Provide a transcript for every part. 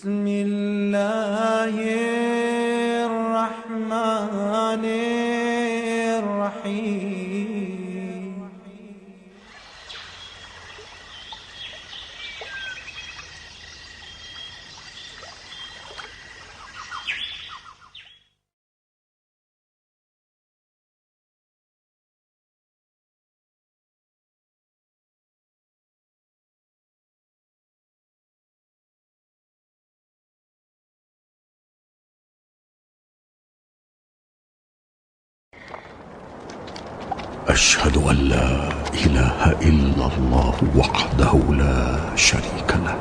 بسم الله الرحمن الرحيم. أشهد أن لا إله إلا الله وحده لا شريك له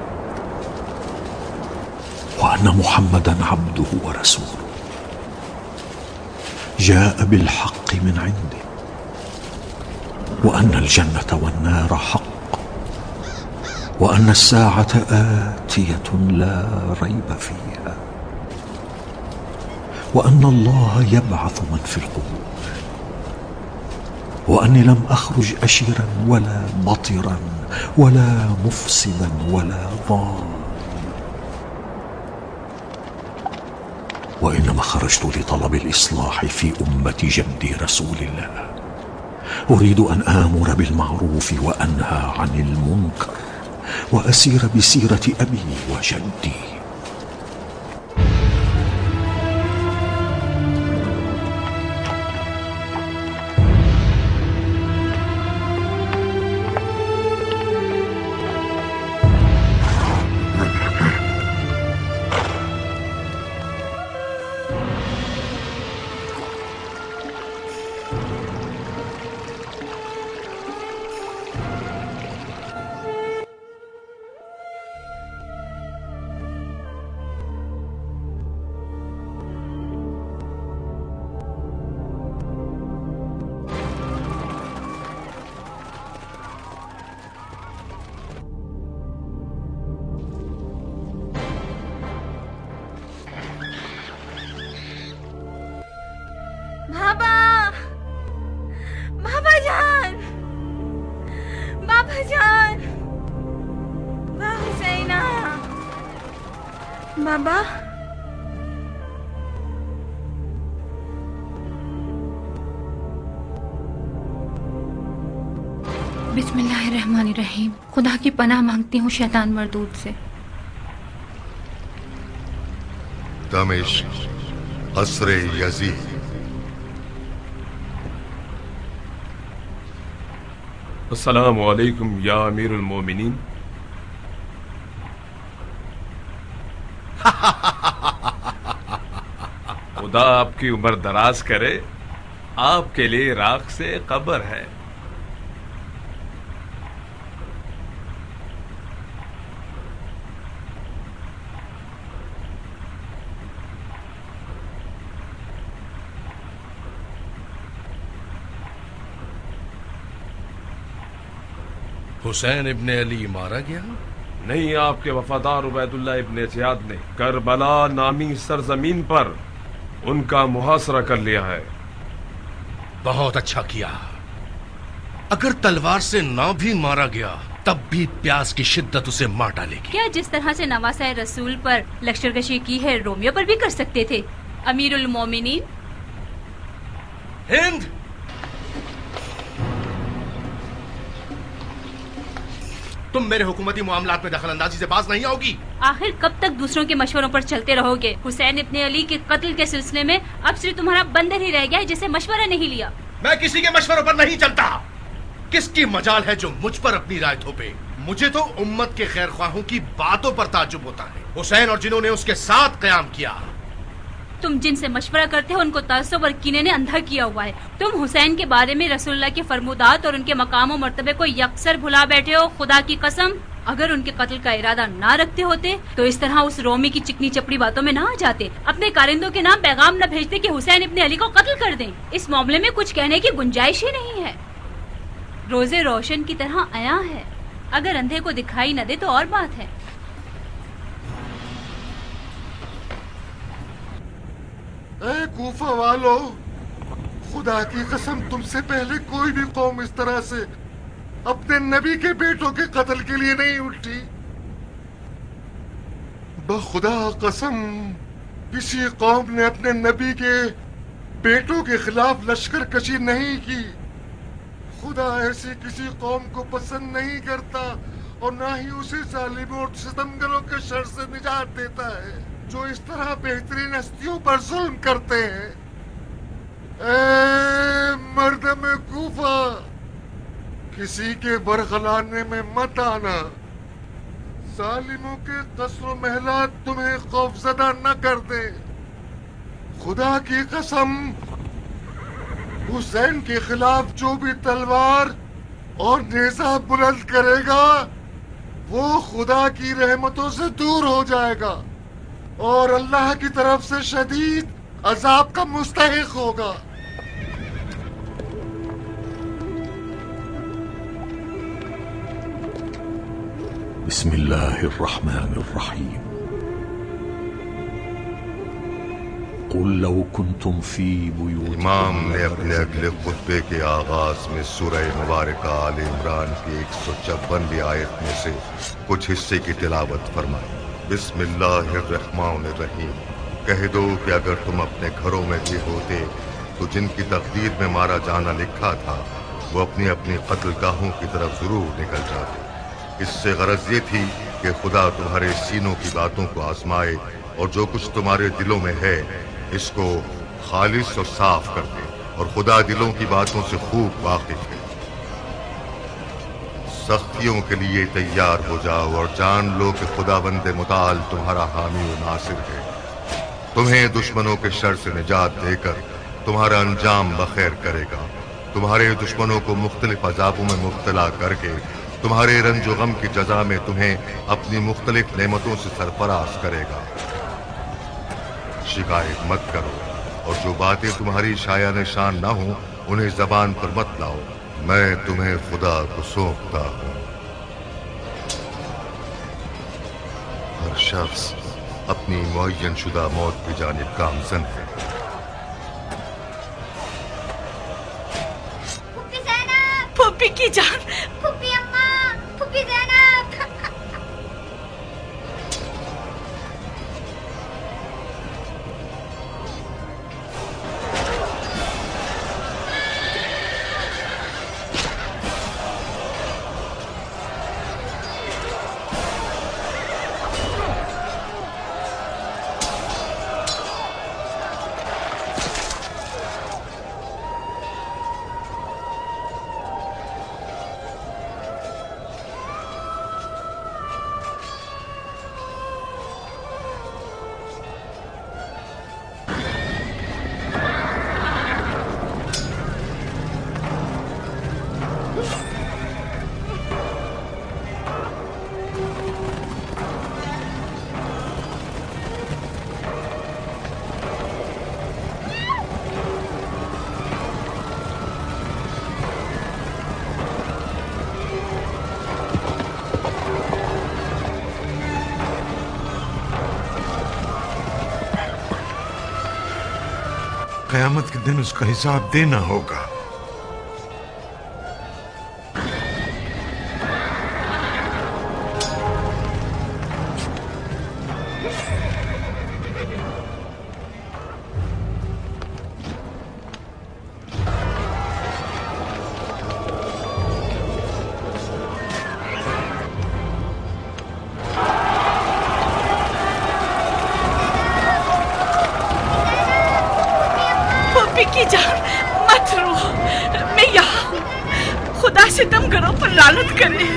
وأن محمدا عبده ورسوله جاء بالحق من عنده وأن الجنة والنار حق وأن الساعة آتية لا ريب فيها وأن الله يبعث من في القبور وأني لم أخرج أشيرا ولا بطرا ولا مفسدا ولا ضالا وإنما خرجت لطلب الإصلاح في أمة جدي رسول الله أريد أن آمر بالمعروف وأنهى عن المنكر وأسير بسيرة أبي وجدي. بابا بسم اللہ الرحمن الرحیم. خدا کی پناہ مانگتی ہوں شیطان مردود سے. دمشق قصر یزید. السلام علیکم یا امیر المومنین. خدا آپ کی عمر دراز کرے. آپ کے لیے راکھ سے قبر ہے. حسین ابن علی مارا گیا؟ نہیں، آپ کے وفادار عبید اللہ ابن زیاد نے کربلا نامی سرزمین پر ان کا محاصرہ کر لیا ہے. بہت اچھا کیا. اگر تلوار سے نہ بھی مارا گیا تب بھی پیاس کی شدت اسے مار ڈالے گی. کیا جس طرح سے نواسہ رسول پر لشکرکشی کی ہے رومیو پر بھی کر سکتے تھے امیر المومنین؟ ہند، تم میرے حکومتی معاملات میں دخل اندازی سے باز نہیں آؤ گی. آخر کب تک دوسروں کے مشوروں پر چلتے رہو گے؟ حسین ابن علی کے قتل کے سلسلے میں اب صرف تمہارا بندر ہی رہ گیا ہے جسے مشورہ نہیں لیا. میں کسی کے مشوروں پر نہیں چلتا. کس کی مجال ہے جو مجھ پر اپنی رائے تھوپے؟ مجھے تو امت کے خیر خواہوں کی باتوں پر تعجب ہوتا ہے. حسین اور جنہوں نے اس کے ساتھ قیام کیا. تم جن سے مشورہ کرتے ہو ان کو تعصب اور کینے نے اندھا کیا ہوا ہے. تم حسین کے بارے میں رسول اللہ کے فرمودات اور ان کے مقام و مرتبے کو یکسر بھلا بیٹھے ہو. خدا کی قسم اگر ان کے قتل کا ارادہ نہ رکھتے ہوتے تو اس طرح اس رومی کی چکنی چپڑی باتوں میں نہ آ جاتے. اپنے کارندوں کے نام پیغام نہ بھیجتے کہ حسین ابن علی کو قتل کر دیں. اس معاملے میں کچھ کہنے کی گنجائش ہی نہیں ہے. روزے روشن کی طرح عیاں ہے. اگر اندھے کو دکھائی نہ دے تو اور بات ہے. اے کوفہ والو، خدا کی قسم تم سے پہلے کوئی بھی قوم اس طرح سے اپنے نبی کے بیٹوں کے قتل کے لیے نہیں اٹھی. بخدا قسم کسی قوم نے اپنے نبی کے بیٹوں کے خلاف لشکر کشی نہیں کی. خدا ایسی کسی قوم کو پسند نہیں کرتا اور نہ ہی اسے ظالموں اور ستمگروں کے شر سے نجات دیتا ہے جو اس طرح بہترین ہستیوں پر ظلم کرتے ہیں. اے مردم کوفہ، کسی کے برگلانے میں مت آنا. ظالموں کے قصر و محلات تمہیں خوفزدہ نہ کر دے. خدا کی قسم حسین کے خلاف جو بھی تلوار اور نیزہ بلند کرے گا وہ خدا کی رحمتوں سے دور ہو جائے گا اور اللہ کی طرف سے شدید عذاب کا مستحق ہوگا. بسم اللہ الرحمن الرحیم. قل لو کنتم فی بیوتکم. امام نے اپنے اگلے خطبے کے آغاز میں سورہ مبارکہ آل عمران کی 156 آیت میں سے کچھ حصے کی تلاوت فرمائی. بسم اللہ الرحمن الرحیم. کہہ دو کہ اگر تم اپنے گھروں میں بھی ہوتے تو جن کی تقدیر میں مارا جانا لکھا تھا وہ اپنی اپنی قتل گاہوں کی طرف ضرور نکل جاتے. اس سے غرض یہ تھی کہ خدا تمہارے سینوں کی باتوں کو آزمائے اور جو کچھ تمہارے دلوں میں ہے اس کو خالص اور صاف کر دے، اور خدا دلوں کی باتوں سے خوب واقف ہے. سختیوں کے لیے تیار ہو جاؤ اور جان لو کہ خداوند متعال تمہارا حامی و ناصر ہے. تمہیں دشمنوں کے شر سے نجات دے کر تمہارا انجام بخیر کرے گا. تمہارے دشمنوں کو مختلف عذابوں میں مبتلا کر کے تمہارے رنج و غم کی جزا میں تمہیں اپنی مختلف نعمتوں سے سرفراز کرے گا. شکایت مت کرو اور جو باتیں تمہاری شایع نشان نہ ہوں انہیں زبان پر مت لاؤ. میں تمہیں خدا کو سونپتا ہوں. ہر شخص اپنی معین شدہ موت کی جانب گامزن ہے. پھوپھی کی جان، پھوپھی اماں، پھوپھی زینب. قیامت کے دن اس کا حساب دینا ہوگا. کی جان مت رو، میں یہاں ہوں. خدا ستمگروں پر لعنت کرے.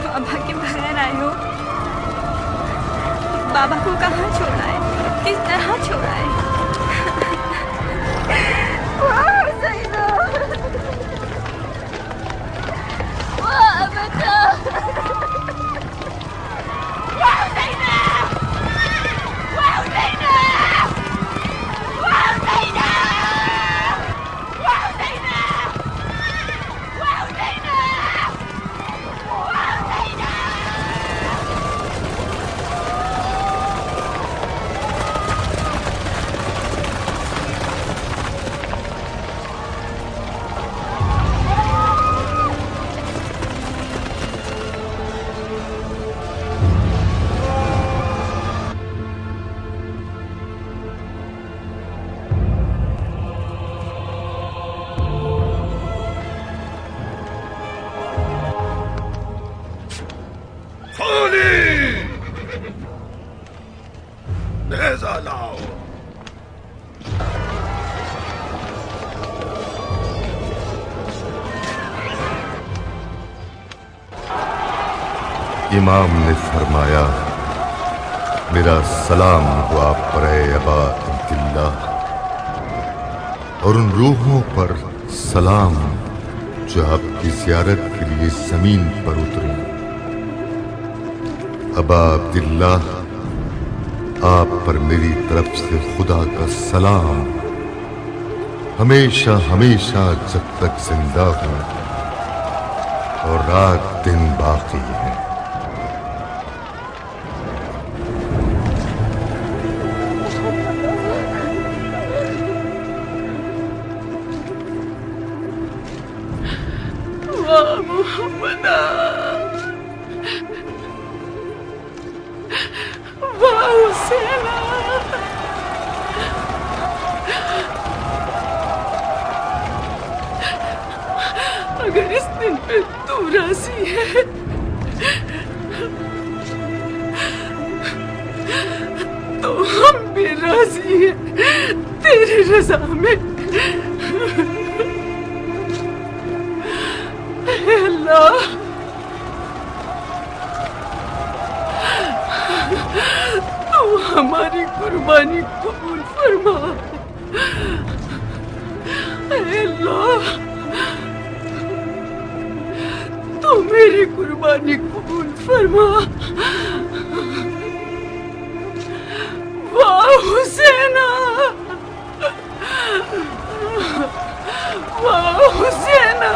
बाबा के बगैर आए हो? बाबा को कहाँ छोड़ा है? किस तरह छोड़ा है? नेज़ा लाओ। इमाम ने फरमाया, मेरा सलाम हुआ पर अबा अब्दुल्ला, और उन रूहों पर सलाम जो आपकी ज़ियारत के लिए जमीन पर उतरी। अबा अब्दुल्ला, आप पर मेरी तरफ से खुदा का सलाम, हमेशा हमेशा जब तक जिंदा हूं और रात दिन बाकी है। अगर इस दिन पे तू राजी है तो हम भी राजी हैं तेरी रजा में। हे अल्लाह, तू हमारी कुर्बानी कबूल फरमा। हे अल्लाह, तू मेरी कुर्बानी कबूल फरमा। वाह हुसैना, वाह हुसैना।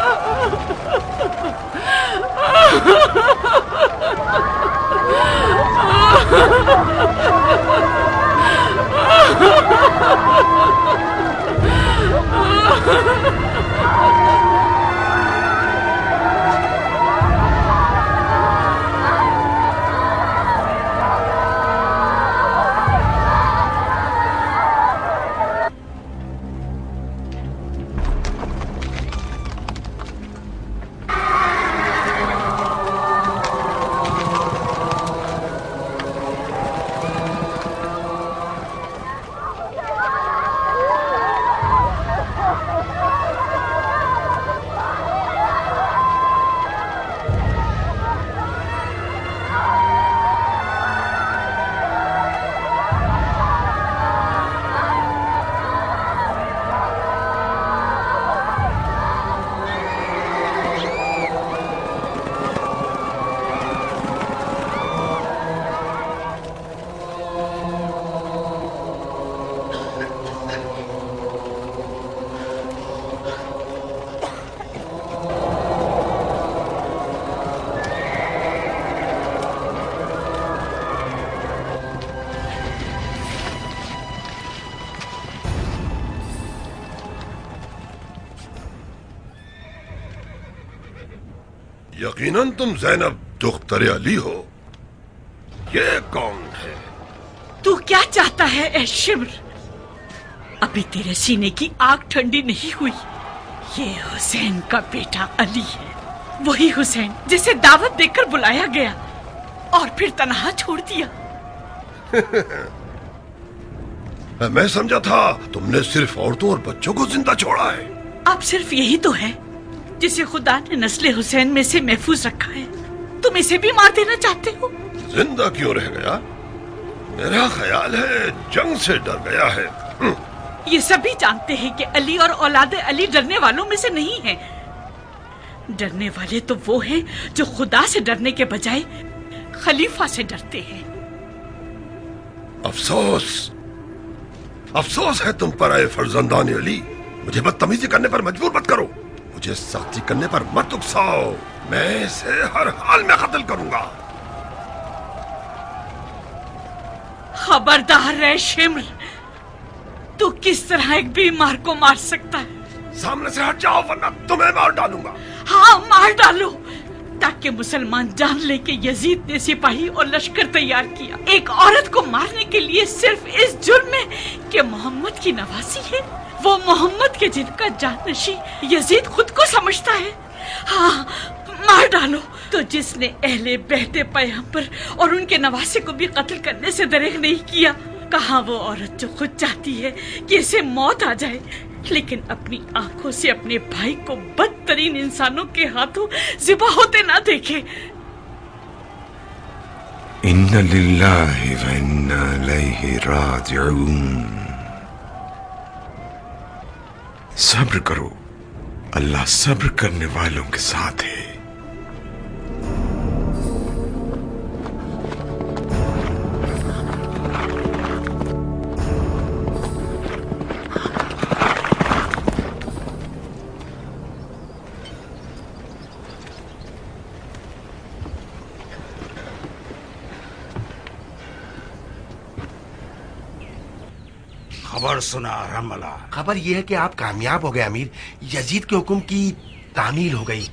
यकीनन तुम ज़ैनब दुख्तर अली हो। ये कौन है? तू क्या चाहता है ए शिम्र? अभी तेरे सीने की आग ठंडी नहीं हुई। ये हुसैन का बेटा अली है, वही हुसैन जिसे दावत देकर बुलाया गया और फिर तन्हा छोड़ दिया। میں سمجھا تھا تم نے صرف عورتوں اور بچوں کو زندہ چھوڑا ہے. اب صرف یہی تو ہے جسے خدا نے نسل حسین میں سے محفوظ رکھا ہے. تم اسے بھی مار دینا چاہتے ہو؟ زندہ کیوں رہ گیا؟ میرا خیال ہے جنگ سے ڈر گیا ہے. یہ سبھی جانتے ہیں کہ علی اور اولاد علی ڈرنے والوں میں سے نہیں ہیں. ڈرنے والے تو وہ ہیں جو خدا سے ڈرنے کے بجائے خلیفہ سے ڈرتے ہیں. افسوس ہے تم پر اے فرزندان علی. مجھے بدتمیزی کرنے پر مجبور مت کرو، مجھے سختی کرنے پر مت اکساؤ. میں اسے ہر حال میں قتل کروں گا. خبردار رہ شمر، تو کس طرح ایک بیمار کو مار سکتا ہے؟ سامنے سے ہٹ جاؤ ورنہ تمہیں مار ڈالوں گا. ہاں مار ڈالو، تاکہ مسلمان جان لے کہ یزید نے سپاہی اور لشکر تیار کیا ایک عورت کو مارنے کے لیے صرف اس جرم میں کہ محمد کی نواسی ہے. وہ محمد کے جن کا جانشی یزید خود کو سمجھتا ہے. ہاں مار ڈالو. تو جس نے اہل بیت پیغمبر اور ان کے نواسے کو بھی قتل کرنے سے دریغ نہیں کیا. کہاں وہ عورت جو خود چاہتی ہے کہ اسے موت آ جائے لیکن اپنی آنکھوں سے اپنے بھائی کو بدترین انسانوں کے ہاتھوں ذبح ہوتے نہ دیکھے. ان للہ و انا الیہ راجعون. صبر کرو، اللہ صبر کرنے والوں کے ساتھ ہے. خبر سنا رملہ؟ خبر یہ ہے کہ آپ کامیاب ہو گئے امیر. یزید کے حکم کی تعمیل ہو گئی.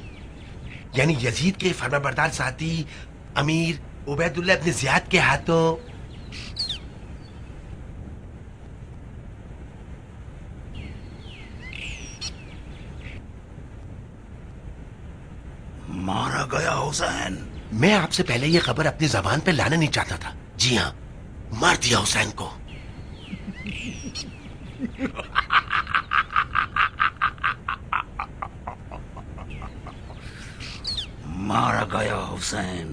یعنی یزید کے فرمانبردار ساتھی امیر عبید اللہ ابن زیاد کے ہاتھوں مارا گیا حسین. میں آپ سے پہلے یہ خبر اپنی زبان پہ لانا نہیں چاہتا تھا. جی ہاں، مار دیا حسین کو. مارا گیا حسین.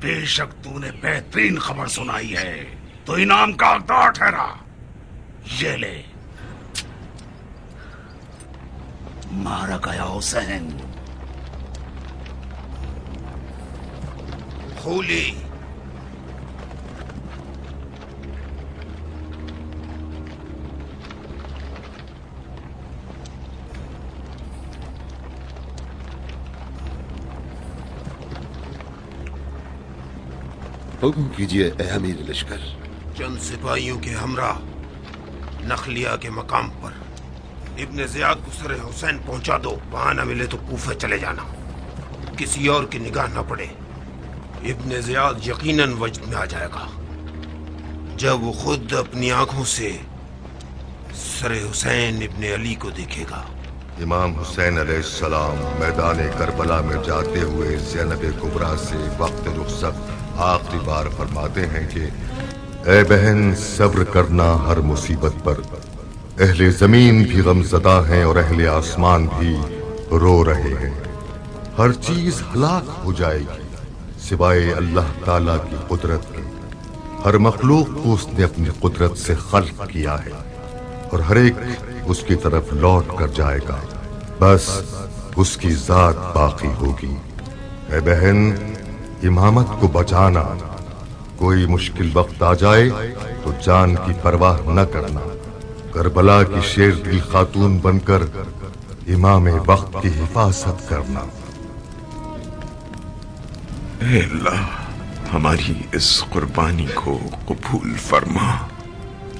بے شک تو نے بہترین خبر سنائی ہے تو انعام کا حقدار ٹھہرا. یہ لے. مارا گیا حسین. خولی حکم کیجئے اے امیر لشکر. چند سپاہیوں کے ہمراہ نخلیہ کے مقام پر ابن زیاد کو سر حسین پہنچا دو. وہاں نہ ملے تو کوفہ چلے جانا، کسی اور کی نگاہ نہ پڑے. ابن زیاد یقیناً وجد میں آ جائے گا جب وہ خود اپنی آنکھوں سے سر حسین ابن علی کو دیکھے گا. امام حسین علیہ السلام میدان کربلا میں جاتے ہوئے زینب کبریٰ سے وقت رخصت آخری بار فرماتے ہیں کہ اے بہن صبر کرنا ہر مصیبت پر. اہل زمین بھی غمزدہ ہیں اور اہل آسمان بھی رو رہے ہیں. ہر چیز ہلاک ہو جائے گی سوائے اللہ تعالیٰ کی قدرت کے. ہر مخلوق کو اس نے اپنی قدرت سے خلق کیا ہے اور ہر ایک اس کی طرف لوٹ کر جائے گا. بس اس کی ذات باقی ہوگی. اے بہن امامت کو بچانا. کوئی مشکل وقت آ جائے تو جان کی پرواہ نہ کرنا. کربلا کی شیر دل خاتون بن کر امام وقت کی حفاظت کرنا. اے اللہ ہماری اس قربانی کو قبول فرما.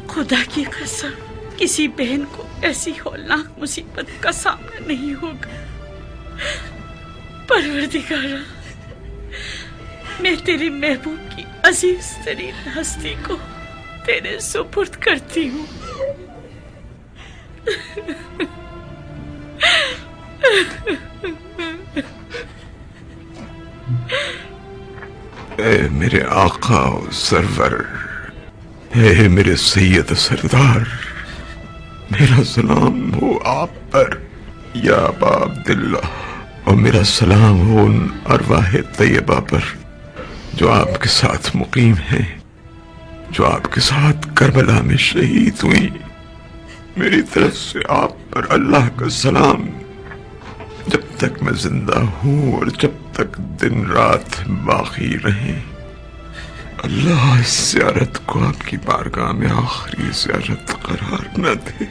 خدا کی قسم کسی بہن کو ایسی ہولناک مصیبت کا سامنا نہیں ہوگا. پروردگارا میں تیرے محبوب کی عزیز ترین ہستی کو تیرے سپرد کرتی ہوں. اے میرے آقا و سرور اے میرے سید سردار، میرا سلام ہو آپ پر یا ابا عبداللہ، اور میرا سلام ہو ان ارواح طیبہ پر جو آپ کے ساتھ مقیم ہیں، جو آپ کے ساتھ کربلا میں شہید ہوئی۔ میری طرف سے آپ پر اللہ کا سلام، جب تک میں زندہ ہوں اور جب تک دن رات باقی رہیں۔ اللہ اس زیارت کو آپ کی بارگاہ میں آخری زیارت قرار نہ دے۔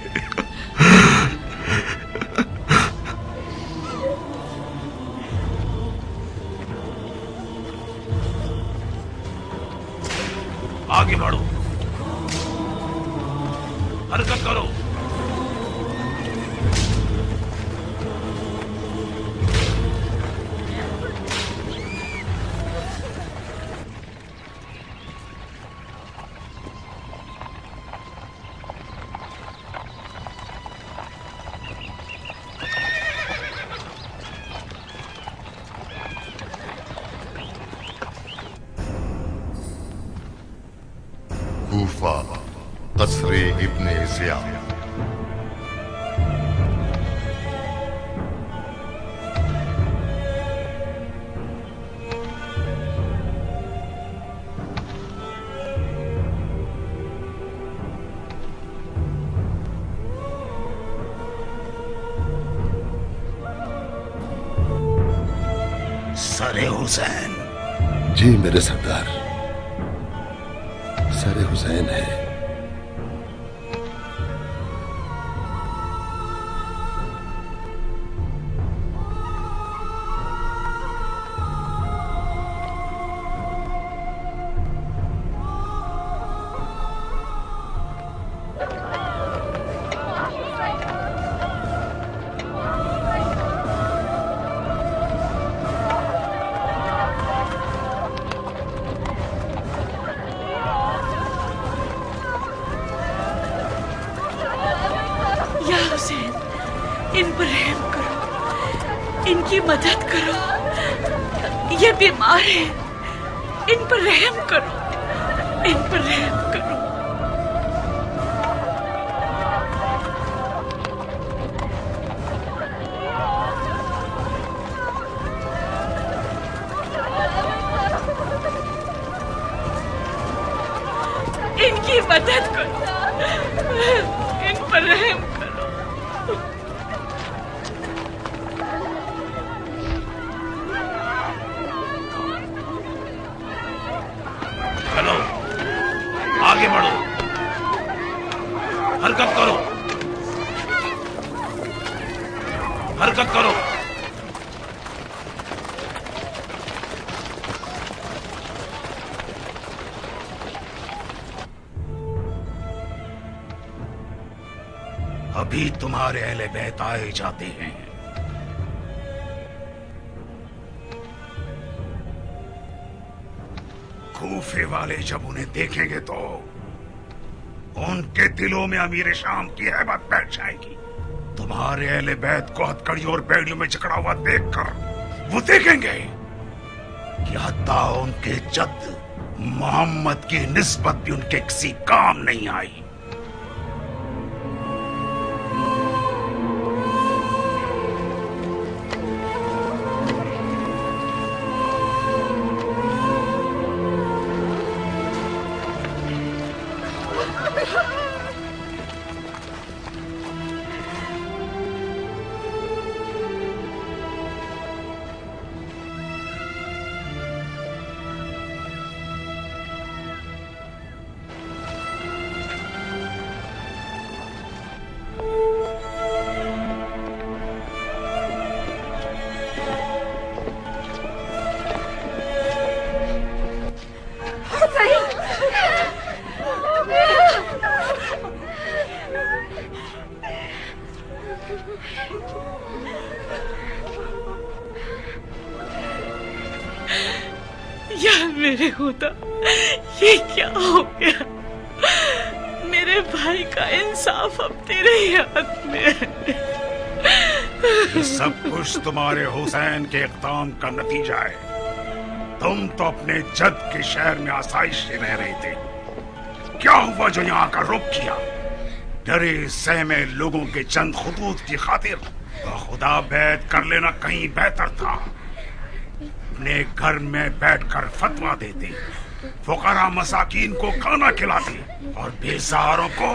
آگے بڑھو، حرکت کرو۔ کوفہ، قصر ابن زیاد۔ سر حسین۔ جی میرے سردار، سر حسین ہے۔ ان پر رحم کرو، ان کی مدد کرو، یہ بیمار ہیں، ان پر رحم کرو، ان پر رحم کرو۔ ان کی مدد کرو، ان پر رحم کرو۔ چلو آگے بڑھو، حرکت کرو، حرکت کرو۔ ابھی تمہارے اہل بیت آئے جاتے ہیں۔ کوفے والے جب انہیں دیکھیں گے تو ان کے دلوں میں امیر شام کی ہیبت بیٹھ جائے گی۔ تمہارے اہل بیت کو ہتھکڑیوں اور بیڑیوں میں جکڑا ہوا دیکھ کر وہ دیکھیں گے کہ حتیٰ ان کے جد محمد کی نسبت بھی ان کے کسی کام نہیں آئی۔ یا میرے خدا، یہ کیا ہو گیا؟ میرے بھائی کا انصاف اب تیرے ہی ہاتھ میں ہے۔ یہ سب کچھ تمہارے حسین کے اقدام کا نتیجہ ہے۔ تم تو اپنے جد کے شہر میں آسائش سے رہ رہے تھے، क्या हुआ जो यहाँ का रुख किया? डरे सहमे लोगों के चंद खुतूत की खातिर खुदा बैत कर लेना कहीं बेहतर था। अपने घर में बैठकर फतवा देते, फुकरा मसाकीन को खाना खिलाते और बेसहारों को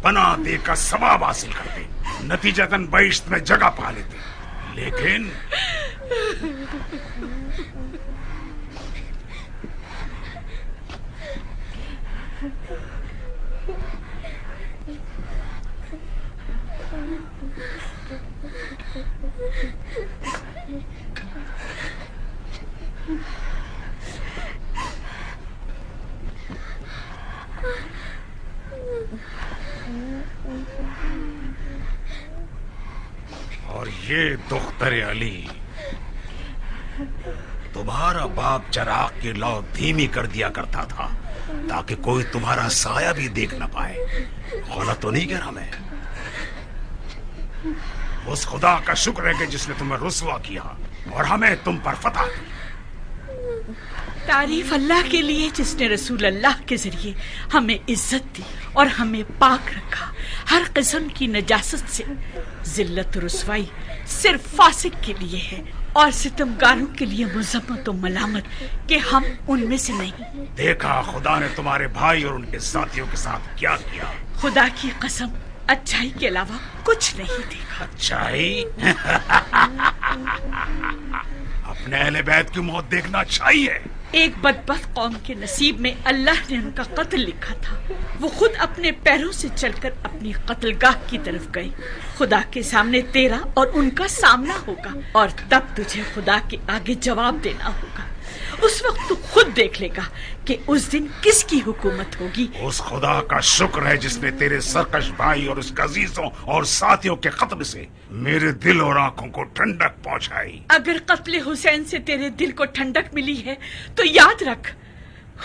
पनाह देकर सवाब हासिल करते, नतीजतन बहिश्त में जगह पा लेते। लेकिन और ये दुख्तर अली, तुम्हारा बाप चराग की लौ धीमी कर दिया करता था ताकि कोई तुम्हारा साया भी देख न पाए। गलत तो नहीं कह रहा मैं? उस खुदा का शुक्र है कि जिसने तुम्हें रुसवा किया और हमें तुम पर फतह दी। तारीफ अल्लाह के लिए जिसने रसूल अल्लाह के जरिए हमें इज्जत दी और हमें पाक रखा हर किस्म की नजासत से। जिल्लत रुसवाई सिर्फ फासिक के लिए है और सितमगारों के लिए मुज़म्मत और मलामत कि हम उनमें से नहीं। देखा खुदा ने तुम्हारे भाई और उनके साथियों के साथ क्या किया। खुदा की कसम अच्छाई के अलावा कुछ नहीं देखा। अच्छाई? अपने अहले बैत की मौत देखना अच्छाई है? एक बदबख्त कौम के नसीब में अल्लाह ने उनका कत्ल लिखा था। वो खुद अपने पैरों से चलकर अपनी कत्लगाह की तरफ गए। खुदा के सामने तेरा और उनका सामना होगा और तब तुझे खुदा के आगे जवाब देना होगा। उस वक्त तू खुद देख लेगा कि उस दिन किसकी हुकूमत होगी। उस खुदा का शुक्र है जिसने तेरे सरकश भाई और उसके अजीजों और साथियों के कत्ल से मेरे दिल और आंखों को ठंडक पहुंचाई। अगर कत्ले हुसैन से तेरे दिल को ठंडक मिली है तो याद रख,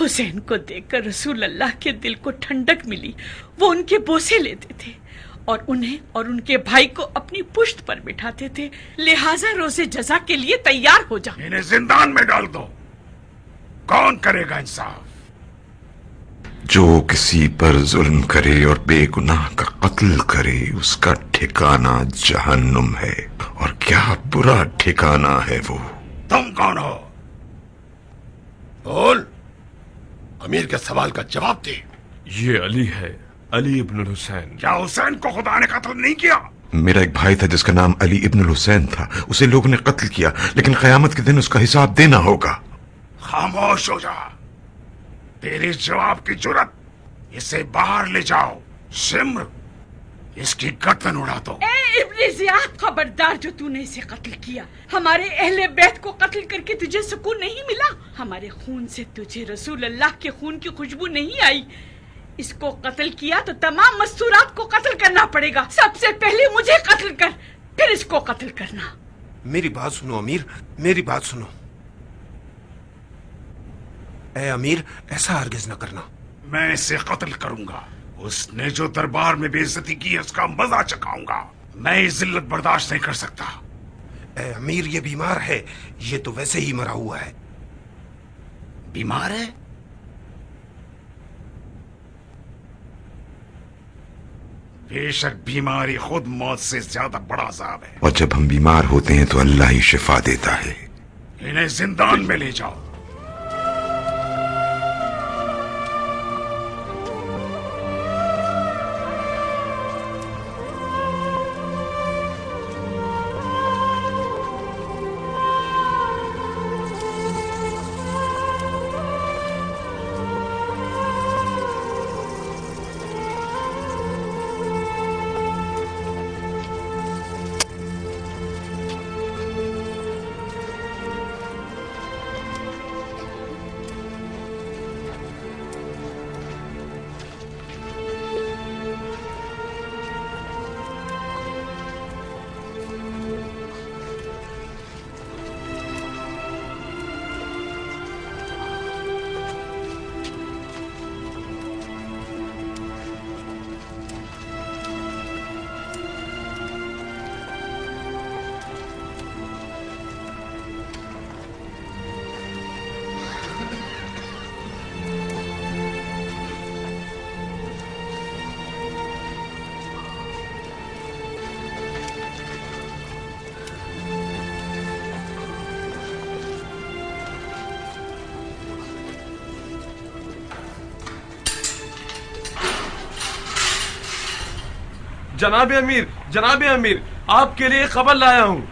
हुसैन को देखकर रसूल अल्लाह के दिल को ठंडक मिली। वो उनके बोसे लेते थे और उन्हें और उनके भाई को अपनी पुश्त पर बिठाते थे। लिहाजा रोज़े जज़ा के लिए तैयार हो जा। इन्हें जिंदान में डाल दो। कौन करेगा इंसाफ? जो किसी पर जुल्म करे और बेगुनाह का कत्ल करे उसका ठिकाना जहन्नुम है, और क्या बुरा ठिकाना है वो। तुम कौन हो? बोल, अमीर के सवाल का जवाब दे। ये अली है, अली इब्न हुसैन। क्या हुसैन को खुदा ने कत्ल नहीं किया? मेरा एक भाई था जिसका नाम अली इब्न हुसैन था, उसे लोगों ने कत्ल किया, लेकिन क़यामत के दिन उसका हिसाब देना होगा। खामोश हो जा। तेरे जवाब की जुर्रत, इसे बाहर ले जाओ। शिम्र, इसकी गर्दन उड़ा दो। ए इब्ने ज़ियाद, खबरदार जो तूने इसे कत्ल किया। हमारे अहले बैत को कत्ल करके तुझे सुकून नहीं मिला। हमारे खून से तुझे रसूल अल्लाह के खून की खुशबू नहीं आई। इसको कत्ल किया तो तमाम मस्तूरात को कत्ल करना पड़ेगा। सबसे पहले मुझे कत्ल कर, फिर इसको कत्ल करना। मेरी बात सुनो अमीर, मेरी बात सुनो। ए अमीर, ऐसा हरगिज न करना। मैं इसे कत्ल करूंगा। उसने जो दरबार में बेइज्जती की है उसका मजा चखाऊंगा। मैं ये जिल्लत बर्दाश्त नहीं कर सकता। ए अमीर, ये बीमार है, ये तो वैसे ही मरा हुआ है। बीमार है? बेशक बीमारी खुद मौत से ज्यादा बड़ा अजाब है। और जब हम बीमार होते हैं तो अल्लाह ही शिफा देता है। इन्हें जिंदान में ले जाओ। जनाब अमीर, आपके लिए खबर लाया हूँ।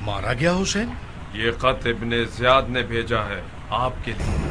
मारा गया हुसैन? ये खत इब्ने ज़ियाद ने भेजा है आपके लिए।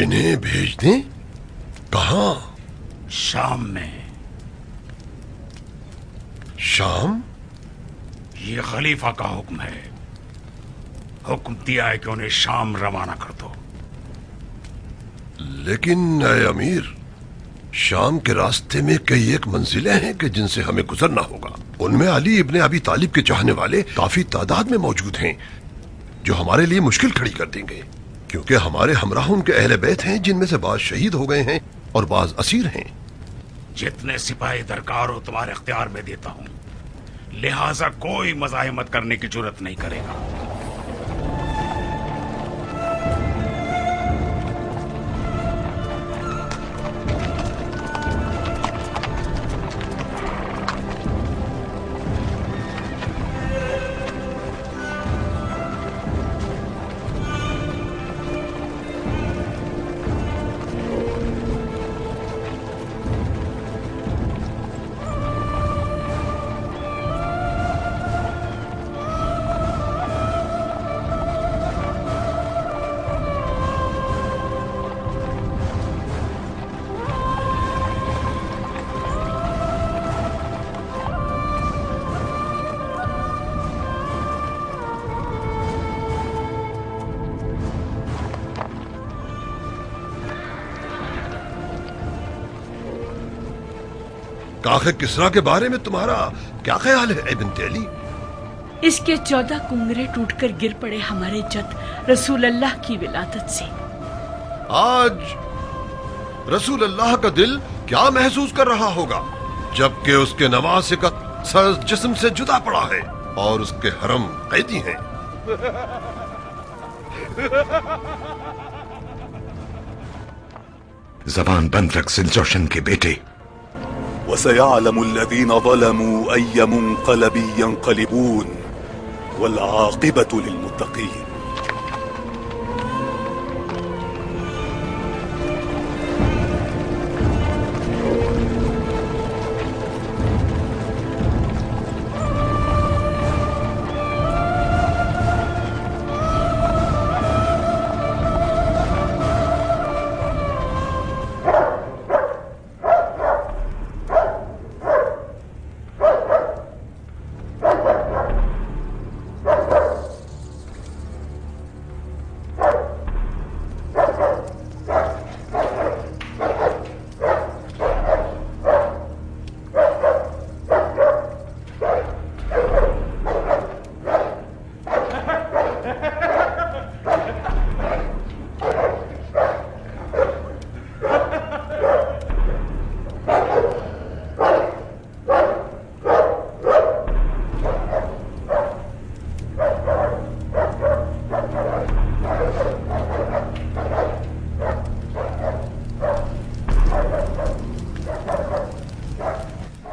इन्हें भेज दें? कहां? शाम में। शाम? ये खलीफा का हुक्म है। हुक्म दिया है कि उन्हें शाम रवाना कर दो। लेकिन ऐ अमीर, शाम के रास्ते में कई एक मंजिलें हैं कि जिनसे हमें गुजरना होगा। उनमें अली इब्ने अबी तालिब के चाहने वाले काफी तादाद में मौजूद हैं, जो हमारे लिए मुश्किल खड़ी कर देंगे, क्योंकि हमारे हमराह उनके अहले बैत हैं, जिनमें से बाज शहीद हो गए हैं और बाज असीर हैं। जितने सिपाही दरकार हो तुम्हारे इख्तियार में देता हूं, लिहाजा कोई मज़ाहमत करने की जुर्रत नहीं करेगा। काखे किसरा के बारे में तुम्हारा क्या ख्याल है इब्न तेली? इसके 14 कुंगरे टूटकर गिर पड़े हमारे जद रसूल अल्लाह की विलादत से। आज रसूल अल्लाह का दिल क्या महसूस कर रहा होगा, जबकि उसके नवासे का सर जिस्म से जुदा पड़ा है और उसके हरम कैदी हैं। जबान बंद रख सिलजोशन के बेटे। وسيعلم الذين ظلموا أي منقلب ينقلبون والعاقبة للمتقين.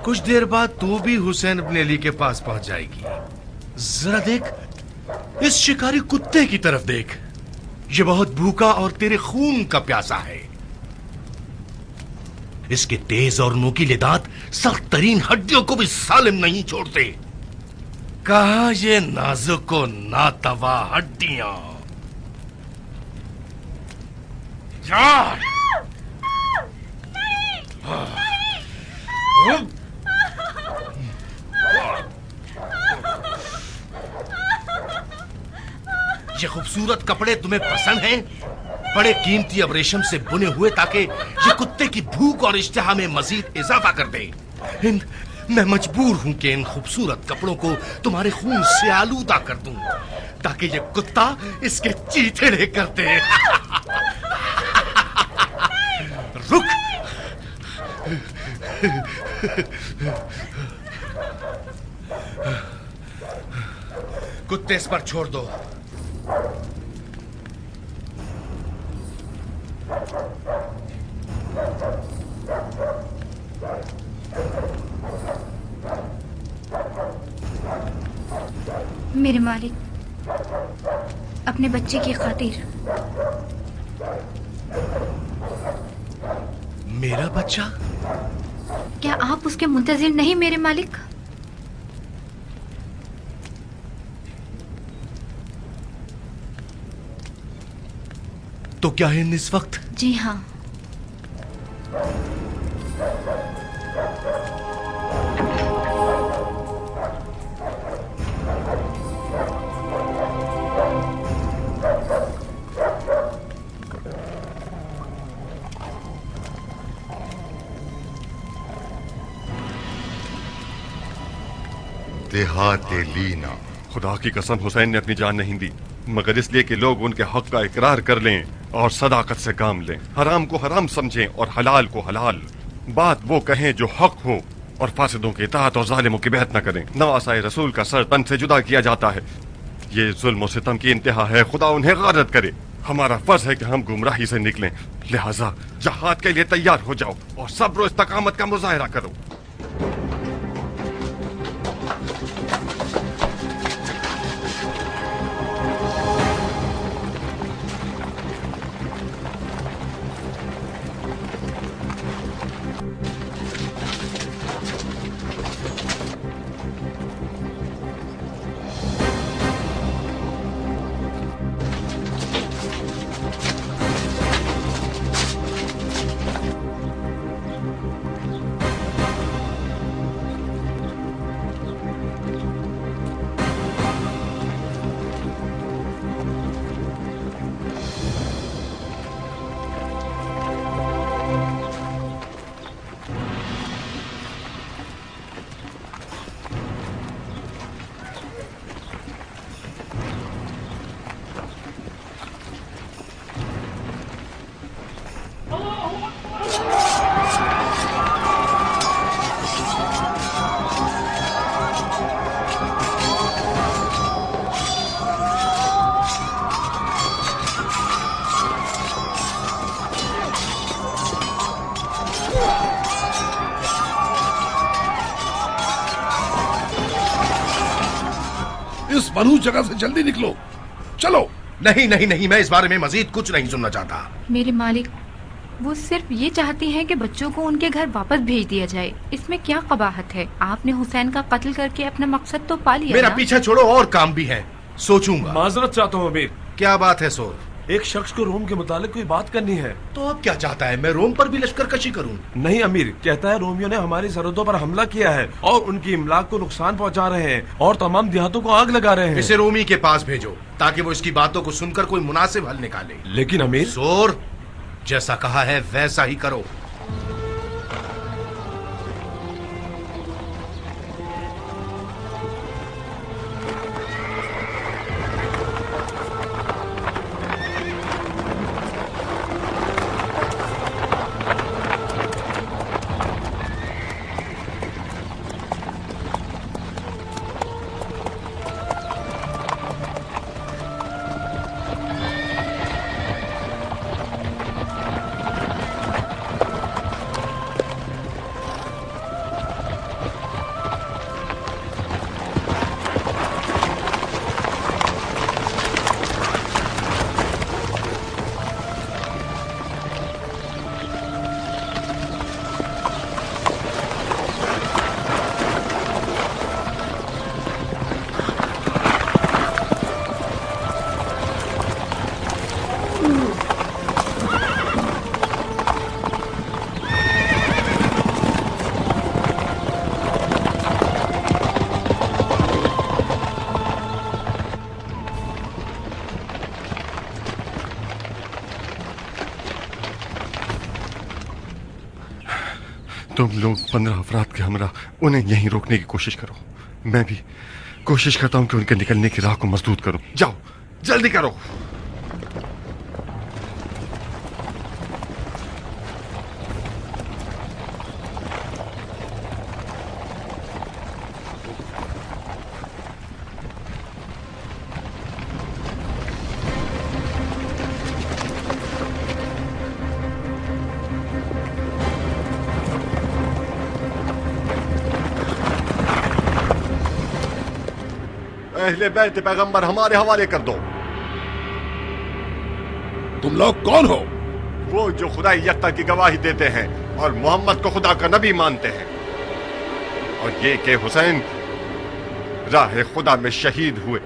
कुछ देर बाद तू भी हुसैन इब्न अली के पास पहुंच जाएगी। जरा देख इस शिकारी कुत्ते की तरफ देख, ये बहुत भूखा और तेरे खून का प्यासा है। इसके तेज और नोकीले दांत सख्त तरीन हड्डियों को भी सालिम नहीं छोड़ते। कहा ये नाजुक और नातवा हड्डियां। यार ये खूबसूरत कपड़े तुम्हें पसंद हैं? बड़े कीमती अब रेशम से बुने हुए, ताकि ये कुत्ते की भूख और इश्तिहा में मजीद इजाफा कर दे। मैं मजबूर हूं कि इन खूबसूरत कपड़ों को तुम्हारे खून से आलूदा कर दूं, ताकि ये कुत्ता इसके चीथड़े कर दे। रुक। कुत्ते इस पर छोड़ दो। मेरे मालिक, अपने बच्चे की खातिर। मेरा बच्चा? क्या आप उसके मुंतजिर नहीं मेरे मालिक? तो क्या है इस वक्त? जी हाँ। देहात लीना। खुदा की कसम हुसैन ने अपनी जान नहीं दी, मगर इसलिए कि लोग उनके हक का इकरार कर लें और सदाकत से काम लें, हराम को हराम समझें और हलाल को हलाल। बात वो कहें जो हक हो और फासिदों की इताअत और जालिमों की बैत न करें। नवासाए रसूल का सर तन से जुदा किया जाता है। ये जुल्म और सितम की इंतहा है, खुदा उन्हें गारत करे। हमारा फर्ज है कि हम गुमराही से निकलें, लिहाजा जहाद के लिए तैयार हो जाओ और सब्र और इस्तकामत का मुजाहिरा करो। इस मनहूस जगह से जल्दी निकलो, चलो। नहीं नहीं नहीं, मैं इस बारे में मजीद कुछ नहीं सुनना चाहता। मेरे मालिक, वो सिर्फ ये चाहती हैं कि बच्चों को उनके घर वापस भेज दिया जाए। इसमें क्या कबाहत है? आपने हुसैन का कत्ल करके अपना मकसद तो पा लिया। मेरा पीछा छोड़ो, और काम भी है, सोचूंगा। माजरत चाहता हूँ अमीर। क्या बात है सोर? एक शख्स को रोम के मुतालिक कोई बात करनी है। तो अब क्या चाहता है, मैं रोम पर भी लश्कर कशी करूं? नहीं अमीर, कहता है रोमियो ने हमारी सरहदों पर हमला किया है और उनकी इमलाक को नुकसान पहुंचा रहे हैं और तमाम देहातों को आग लगा रहे हैं। इसे रोमी के पास भेजो ताकि वो इसकी बातों को सुनकर कोई मुनासिब हल निकाले। लेकिन अमीर। सोर, जैसा कहा है वैसा ही करो। तुम लोग 15 अफराद के हमरा उन्हें यहीं रोकने की कोशिश करो। मैं भी कोशिश करता हूं कि उनके निकलने की राह को मजबूत करूं। जाओ जल्दी करो। अहले बैत पैगंबर हमारे हवाले कर दो। तुम लोग कौन हो? वो जो खुदा यकता की गवाही देते हैं और मोहम्मद को खुदा का नबी मानते हैं, और ये कि हुसैन राह खुदा में शहीद हुए,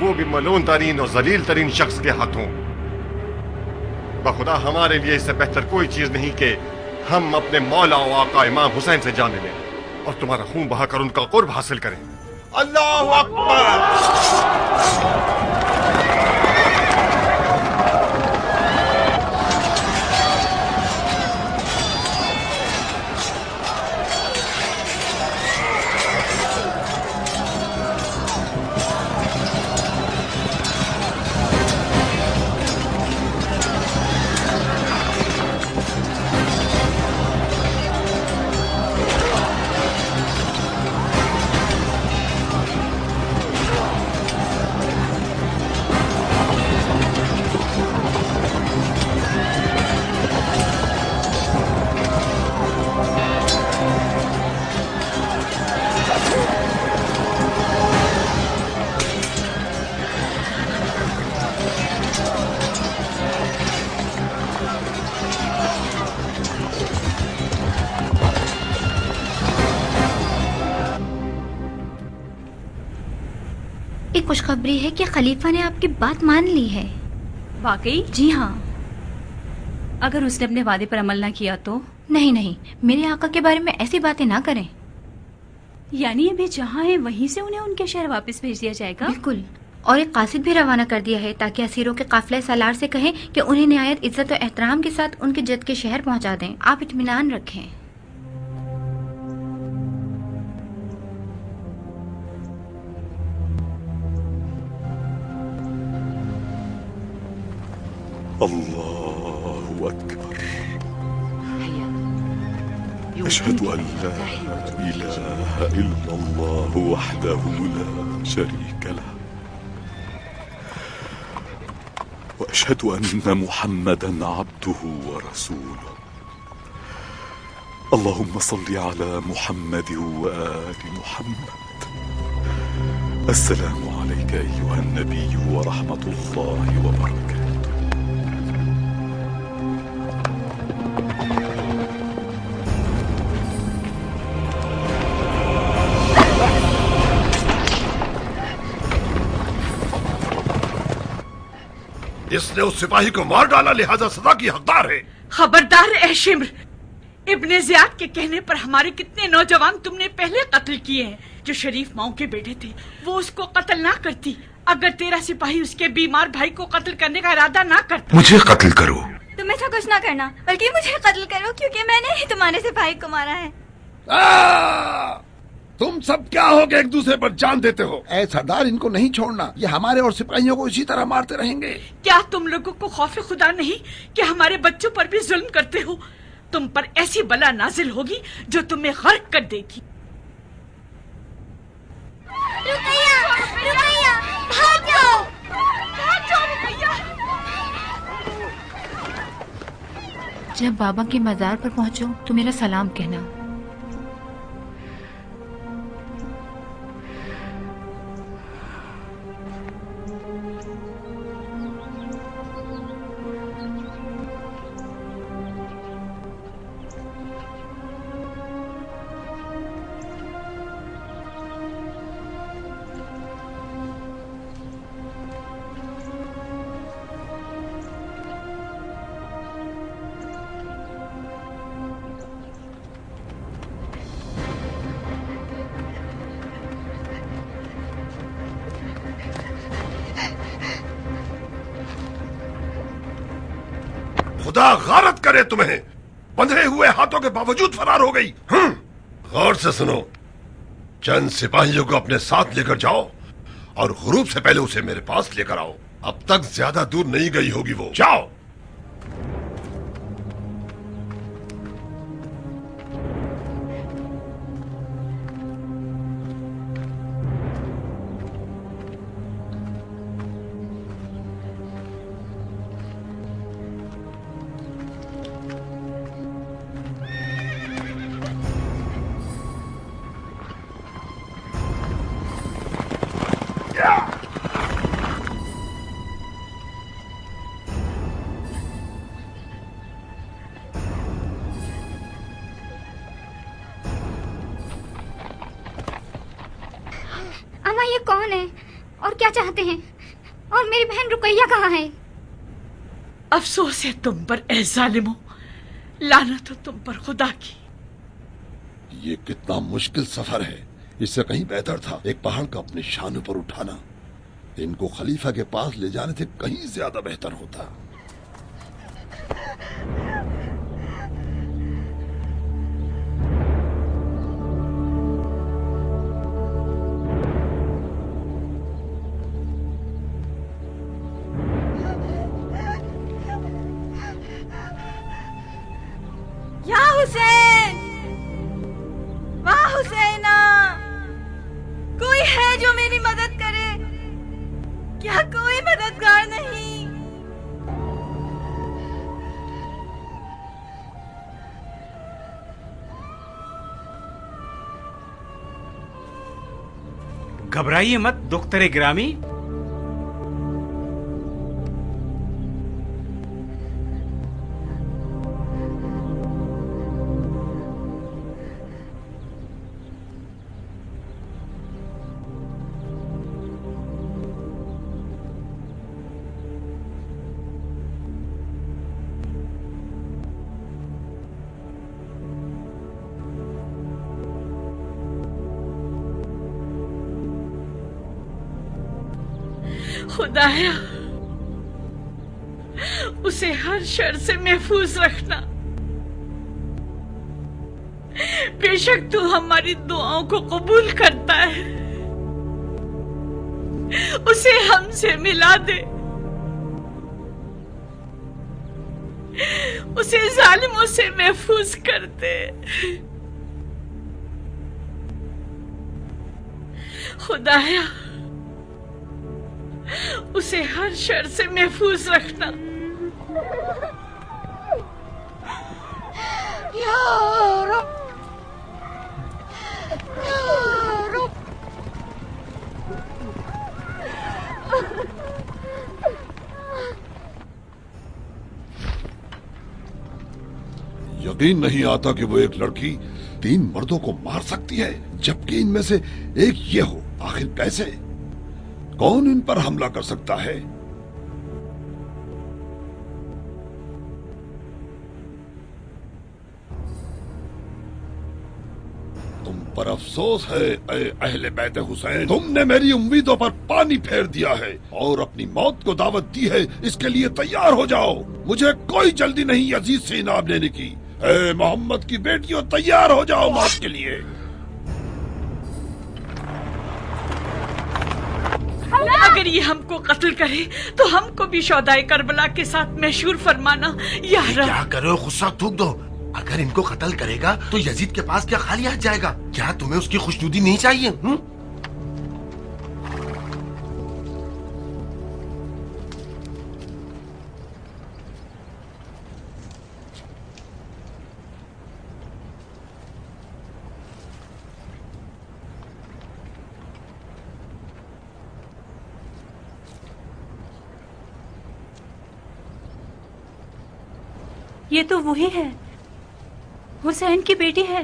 वो भी मलून तरीन और जलील तरीन शख्स के हाथों। बखुदा हमारे लिए इससे बेहतर कोई चीज नहीं कि हम अपने मौला और आका इमाम हुसैन से जाने लें और तुम्हारा खून बहाकर उनका कुर्ब हासिल करें। अल्लाहु अकबर। एक खुशखबरी है कि खलीफा ने आपकी बात मान ली है। वाकई? जी हाँ। अगर उसने अपने वादे पर अमल ना किया तो? नहीं नहीं, मेरे आका के बारे में ऐसी बातें ना करें। यानी अभी जहाँ है वहीं से उन्हें उनके शहर वापस भेज दिया जाएगा? बिल्कुल, और एक कासिद भी रवाना कर दिया है ताकि असीरों के काफिले सालार से कहें कि उन्हें निहायत इज्जत और एहतराम के साथ उनके जद के शहर पहुँचा दें। आप इत्मीनान रखें। الله أكبر أشهد أن لا إله إلا الله وحده لا شريك له وأشهد أن محمدا عبده ورسوله اللهم صل على محمد وآل محمد السلام عليك أيها النبي ورحمة الله وبركاته. इसने उस सिपाही को मार डाला, लिहाजा सजा की हकदार है। खबरदार ए शिम्र, इब्ने ज़ियाद के कहने पर हमारे कितने नौजवान तुमने पहले कत्ल किए हैं। जो शरीफ माओ के बेटे थे वो उसको कत्ल ना करती अगर तेरा सिपाही उसके बीमार भाई को कत्ल करने का इरादा ना करता। मुझे कत्ल करो। तुम ऐसा कुछ ना करना, बल्कि मुझे कत्ल करो, क्योंकि मैंने ही तुम्हारे सिपाही को मारा है। तुम सब क्या हो के एक दूसरे पर जान देते हो? ऐ सरदार, इनको नहीं छोड़ना, ये हमारे और सिपाहियों को इसी तरह मारते रहेंगे। क्या तुम लोगों को खौफ खुदा नहीं कि हमारे बच्चों पर भी जुल्म करते हो? तुम पर ऐसी बला नाजिल होगी जो तुम्हें गर्क कर देगी। रुकैया, रुकैया, भाग जाओ, भाग जाओ रुकैया। जब बाबा के मज़ार पर पहुंचो तो मेरा सलाम कहना। खुदा गारत करे तुम्हें। बंधे हुए हाथों के बावजूद फरार हो गई। गौर से सुनो, चंद सिपाहियों को अपने साथ लेकर जाओ और गुरूब से पहले उसे मेरे पास लेकर आओ। अब तक ज्यादा दूर नहीं गई होगी वो। जाओ। अम्मा, ये कौन है और क्या चाहते हैं? और मेरी बहन रुकैया कहाँ है? अफसोस है तुम पर ए जालिमो, लानत हो तुम पर खुदा की। ये कितना मुश्किल सफर है। इससे कहीं बेहतर था एक पहाड़ को अपने शानों पर उठाना। इनको खलीफा के पास ले जाने से कहीं ज्यादा बेहतर होता। या हुसैन, वाह हुसैना, कोई है जो मेरी मदद करे? क्या कोई मददगार नहीं? घबराइए मत दुख्तरे गिरामी। खुदाया, उसे हर शर से महफूज रखना। बेशक तू हमारी दुआओं को कबूल करता है। उसे हमसे मिला दे, उसे जालिमों से महफूज कर दे। खुदाया, उसे हर शर से महफूज रखना। या रब, या रब। यकीन नहीं आता कि वो एक लड़की 3 मर्दों को मार सकती है, जबकि इनमें से एक ये हो। आखिर कैसे? कौन इन पर हमला कर सकता है? तुम पर अफसोस है ऐ अहले बैत हुसैन, तुमने मेरी उम्मीदों पर पानी फेर दिया है और अपनी मौत को दावत दी है। इसके लिए तैयार हो जाओ। मुझे कोई जल्दी नहीं यजीद से इनाम लेने की। ऐ मोहम्मद की बेटियों, तैयार हो जाओ मौत के लिए। अगर ये हमको कत्ल करे तो हमको भी शौदाए करबला के साथ मशहूर फरमाना। या रब, क्या करो, गुस्सा थूक दो। अगर इनको कत्ल करेगा तो यजीद के पास क्या खाली हाथ जाएगा? क्या तुम्हें उसकी खुशनुदी नहीं चाहिए? ये तो वही है, हुसैन की बेटी है।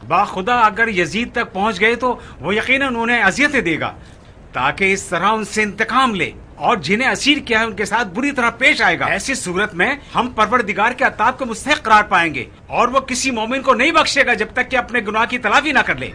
बाखुदा अगर यजीद तक पहुंच गए तो वो यकीनन उन्हें अजियतें देगा, ताकि इस तरह उनसे इंतकाम ले और जिन्हें असीर किया है उनके साथ बुरी तरह पेश आएगा। ऐसी सूरत में हम परवरदिगार के अताब को मुस्तहिक करार पाएंगे और वो किसी मोमिन को नहीं बख्शेगा जब तक कि अपने गुनाह की तलाफी ना कर ले।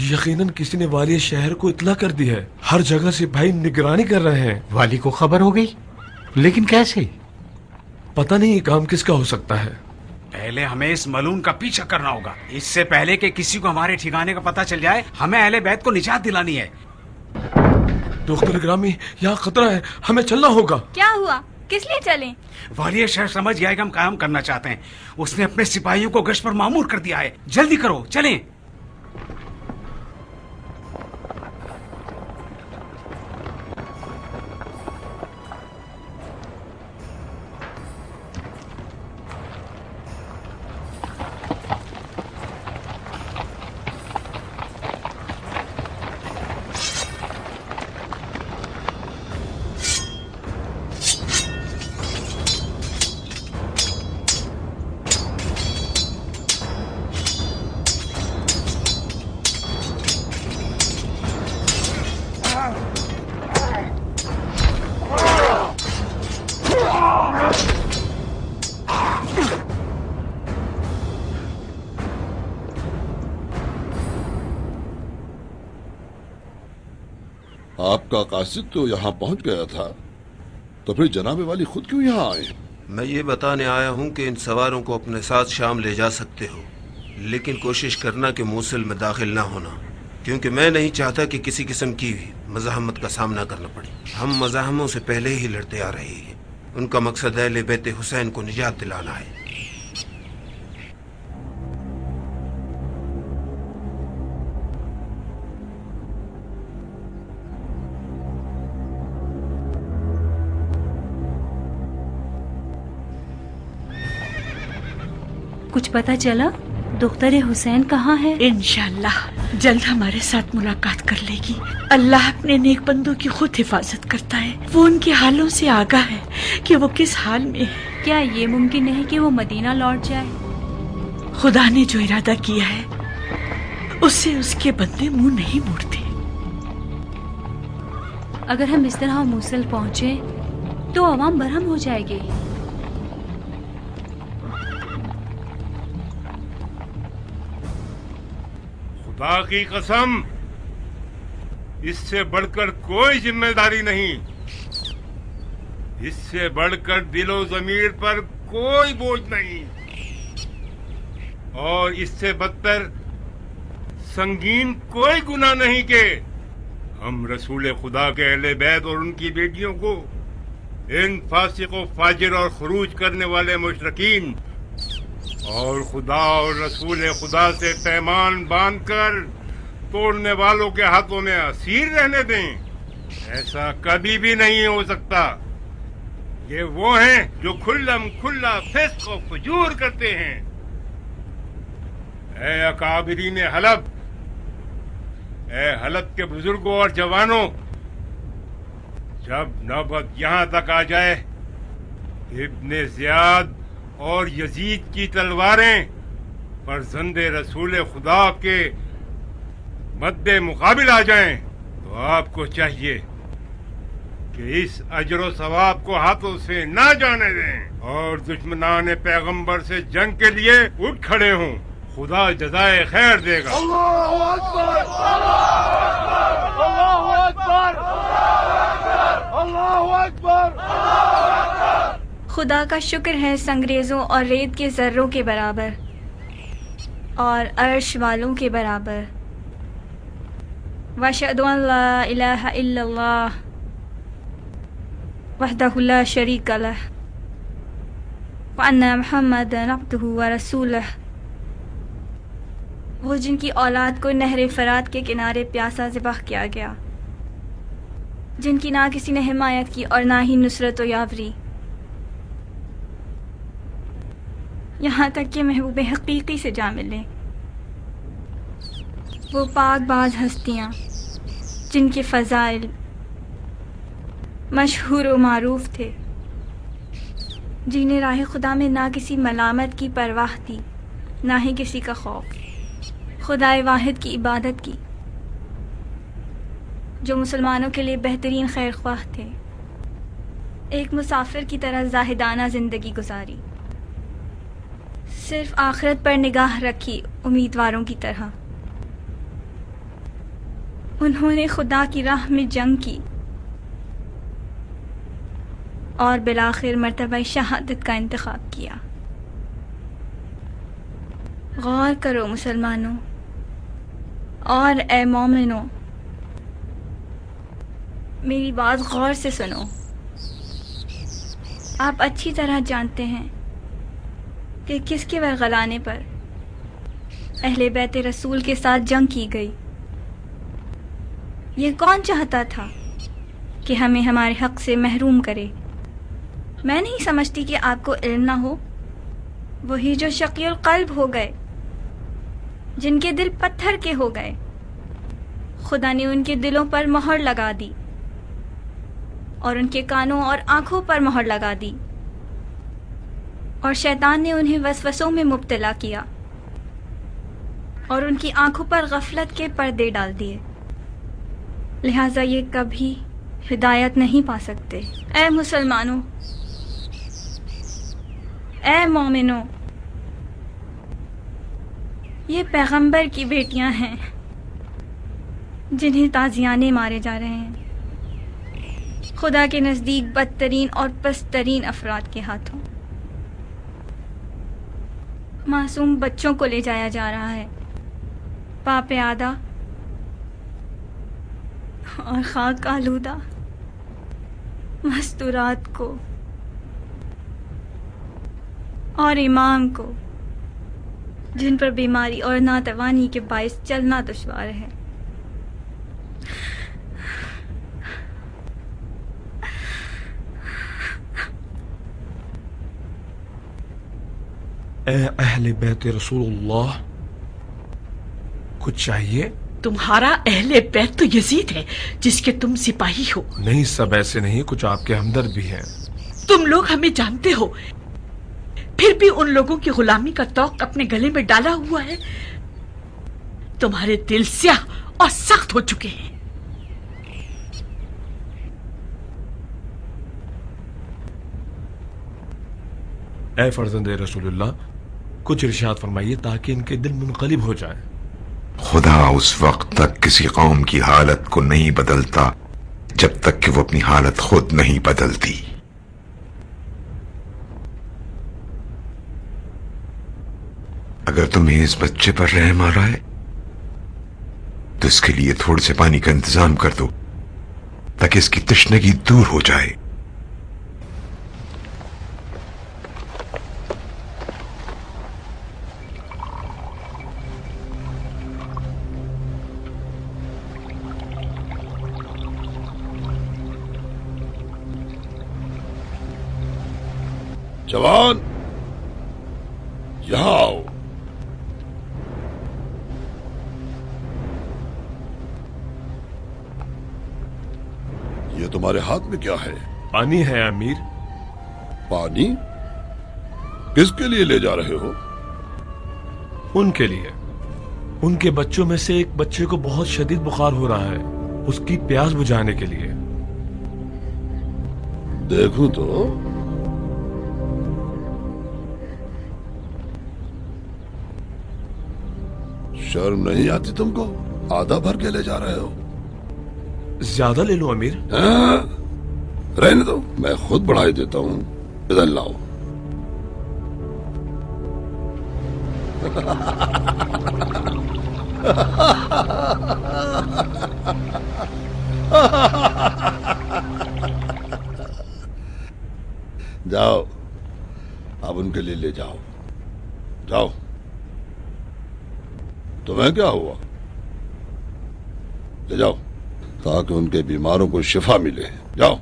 یقیناً کسی نے والی شہر کو اطلاع کر دی ہے. ہر جگہ سے بھائی نگرانی کر رہے ہیں. والی کو خبر ہو گئی؟ لیکن کیسے؟ پتہ نہیں یہ کام کس کا ہو سکتا ہے. پہلے ہمیں اس ملون کا پیچھا کرنا ہوگا. اس سے پہلے کہ کسی کو ہمارے ٹھکانے کا پتہ چل جائے ہمیں اہل بیت کو نجات دلانی ہے. دختر گرامی یہاں خطرہ ہے، ہمیں چلنا ہوگا. کیا ہوا؟ کس لیے چلیں؟ والی شہر سمجھ گیا کہ ہم قیام کرنا چاہتے ہیں. اس نے اپنے سپاہیوں کو گشت پر مامور کر دیا ہے. جلدی کرو، چلیں. آپ کا قاصد تو یہاں پہنچ گیا تھا، تو پھر جناب والی خود کیوں یہاں آئے؟ میں یہ بتانے آیا ہوں کہ ان سواروں کو اپنے ساتھ شام لے جا سکتے ہو، لیکن کوشش کرنا کہ موصل میں داخل نہ ہونا، کیونکہ میں نہیں چاہتا کہ کسی قسم کی مزاحمت کا سامنا کرنا پڑے. ہم مزاحموں سے پہلے ہی لڑتے آ رہے ہیں. ان کا مقصد اہل بیت حسین کو نجات دلانا ہے. کچھ پتہ چلا دختر حسین کہاں ہے؟ انشاءاللہ جلد ہمارے ساتھ ملاقات کر لے گی. اللہ اپنے نیک بندوں کی خود حفاظت کرتا ہے. وہ ان کے حالوں سے آگاہ ہے کہ وہ کس حال میں ہے. کیا یہ ممکن ہے کہ وہ مدینہ لوٹ جائے؟ خدا نے جو ارادہ کیا ہے اس سے اس کے بندے منہ نہیں موڑتے. اگر ہم اس طرح موصل پہنچے تو عوام برہم ہو جائے گی. خدا کی قسم اس سے بڑھ کر کوئی ذمہ داری نہیں، اس سے بڑھ کر دل و ضمیر پر کوئی بوجھ نہیں، اور اس سے بدتر سنگین کوئی گناہ نہیں کہ ہم رسول خدا کے اہل بیت اور ان کی بیٹیوں کو ان فاسق و فاجر اور خروج کرنے والے مشرکین اور خدا اور رسول خدا سے پیمان باندھ کر توڑنے والوں کے ہاتھوں میں اسیر رہنے دیں. ایسا کبھی بھی نہیں ہو سکتا. یہ وہ ہیں جو کھلم کھلا فسق و فجور کرتے ہیں. اے اکابرین حلب، اے حلب کے بزرگوں اور جوانوں، جب نوبت یہاں تک آ جائے ابن زیاد اور یزید کی تلواریں فرزند رسول خدا کے مد مقابل آ جائیں تو آپ کو چاہیے کہ اس اجر و ثواب کو ہاتھوں سے نہ جانے دیں اور دشمنان پیغمبر سے جنگ کے لیے اٹھ کھڑے ہوں. خدا جزائے خیر دے گا. اللہ اکبر، اللہ اکبر، اللہ اکبر. خدا کا شکر ہے سنگریزوں اور ریت کے ذروں کے برابر اور عرش والوں کے برابر. واشہد ان لا الہ الا اللہ وحدہ لا شریک لہ وان محمدا عبدہ ورسولہ. وہ جن کی اولاد کو نہر فرات کے کنارے پیاسا ذبح کیا گیا، جن کی نہ کسی نے حمایت کی اور نہ ہی نصرت و یاوری، یہاں تک کہ محبوب حقیقی سے جا ملے. وہ پاک باز ہستیاں جن کے فضائل مشہور و معروف تھے، جنہیں راہ خدا میں نہ کسی ملامت کی پرواہ تھی نہ ہی کسی کا خوف، خدائے واحد کی عبادت کی، جو مسلمانوں کے لیے بہترین خیر خواہ تھے. ایک مسافر کی طرح زاہدانہ زندگی گزاری، صرف آخرت پر نگاہ رکھی امیدواروں کی طرح. انہوں نے خدا کی راہ میں جنگ کی اور بالآخر مرتبہ شہادت کا انتخاب کیا۔ غور کرو مسلمانوں اور اے مومنوں، میری بات غور سے سنو۔ آپ اچھی طرح جانتے ہیں کہ کس کے ورغلانے پر اہل بیت رسول کے ساتھ جنگ کی گئی۔ یہ کون چاہتا تھا کہ ہمیں ہمارے حق سے محروم کرے؟ میں نہیں سمجھتی کہ آپ کو علم نہ ہو۔ وہی جو شقی القلب ہو گئے، جن کے دل پتھر کے ہو گئے، خدا نے ان کے دلوں پر مہر لگا دی اور ان کے کانوں اور آنکھوں پر مہر لگا دی، اور شیطان نے انہیں وسوسوں میں مبتلا کیا اور ان کی آنکھوں پر غفلت کے پردے ڈال دیے، لہٰذا یہ کبھی ہدایت نہیں پا سکتے۔ اے مسلمانوں، اے مومنوں، یہ پیغمبر کی بیٹیاں ہیں جنہیں تازیانے مارے جا رہے ہیں خدا کے نزدیک بدترین اور پسترین افراد کے ہاتھوں۔ معصوم بچوں کو لے جایا جا رہا ہے، پاپ آدھا اور خاک آلودہ مستورات کو اور امام کو، جن پر بیماری اور ناتوانی کے باعث چلنا دشوار ہے۔ اے اہل بیت رسول اللہ، کچھ چاہیے؟ تمہارا اہل بیت تو یزید ہے جس کے تم سپاہی ہو۔ نہیں، سب ایسے نہیں، کچھ آپ کے ہمدرد بھی ہیں۔ تم لوگ ہمیں جانتے ہو، پھر بھی ان لوگوں کی غلامی کا توق اپنے گلے میں ڈالا ہوا ہے۔ تمہارے دل سیاہ اور سخت ہو چکے ہیں۔ اے فرزند رسول اللہ، کچھ ارشاد فرمائیے تاکہ ان کے دل منقلب ہو جائیں۔ خدا اس وقت تک کسی قوم کی حالت کو نہیں بدلتا جب تک کہ وہ اپنی حالت خود نہیں بدلتی۔ اگر تمہیں اس بچے پر رحم آ رہا ہے تو اس کے لیے تھوڑے سے پانی کا انتظام کر دو تاکہ اس کی تشنگی دور ہو جائے۔ جوان، یہاں آؤ۔ یہ تمہارے ہاتھ میں کیا ہے؟ پانی ہے امیر۔ پانی؟ کس کے لیے لے جا رہے ہو؟ ان کے لیے۔ ان کے بچوں میں سے ایک بچے کو بہت شدید بخار ہو رہا ہے، اس کی پیاس بجھانے کے لیے۔ دیکھوں تو۔ شرم نہیں آتی تم کو؟ آدھا بھر کے لے جا رہے ہو۔ زیادہ لے لو امیر۔ ہاں، رہنے دو، میں خود بڑھائی دیتا ہوں۔ ادھر لاؤ۔ جاؤ، اب ان کے لیے لے جاؤ۔ جاؤ۔ تمہیں کیا ہوا؟ لے جاؤ تاکہ ان کے بیماروں کو شفا ملے۔ جاؤ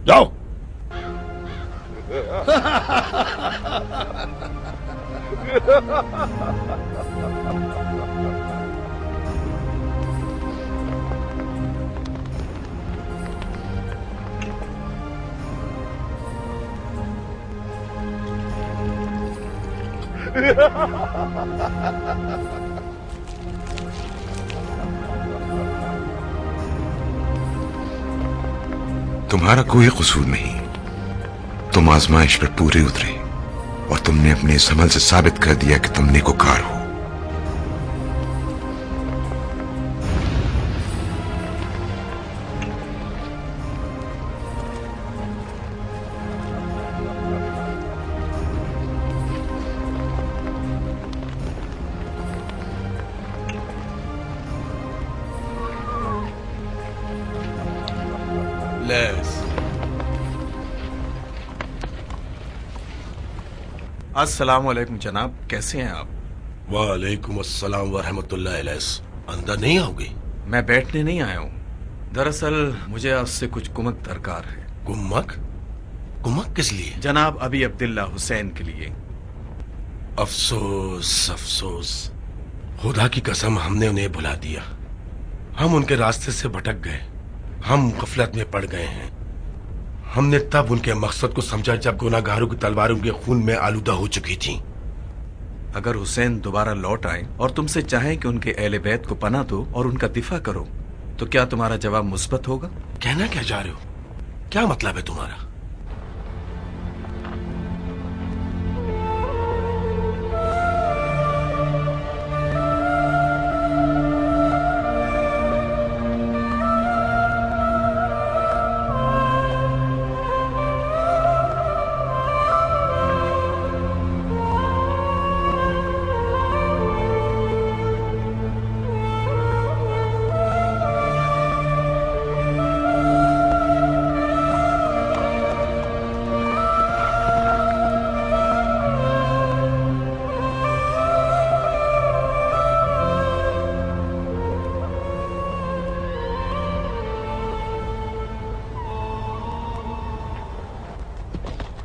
جاؤ۔ تمہارا کوئی قصور نہیں، تم آزمائش پر پورے اترے اور تم نے اپنے اس عمل سے ثابت کر دیا کہ تم نیکوکار ہو۔ अस्सलाम वालेकुम जनाब, कैसे हैं आप? वालेकुम अस्सलाम वरहमत उल्लाह अलैस। अंदर नहीं आओगे? मैं बैठने नहीं आया हूँ। दरअसल मुझे आपसे कुछ कुमक दरकार है। कुमक? कुमक किस लिए? जनाब अभी अब्दुल्ला हुसैन के लिए। अफसोस अफसोस, खुदा की कसम हमने उन्हें भुला दिया। हम उनके रास्ते से भटक गए, हम गफलत में पड़ गए हैं। हमने तब उनके मकसद को समझा जब गुनाहगारों की तलवारें उनके खून में आलूदा हो चुकी थी। अगर हुसैन दोबारा लौट आए और तुमसे चाहें कि उनके अहले बैत को पनाह दो और उनका दिफा करो, तो क्या तुम्हारा जवाब मुस्बत होगा? कहना क्या चाह रहे हो? क्या मतलब है तुम्हारा?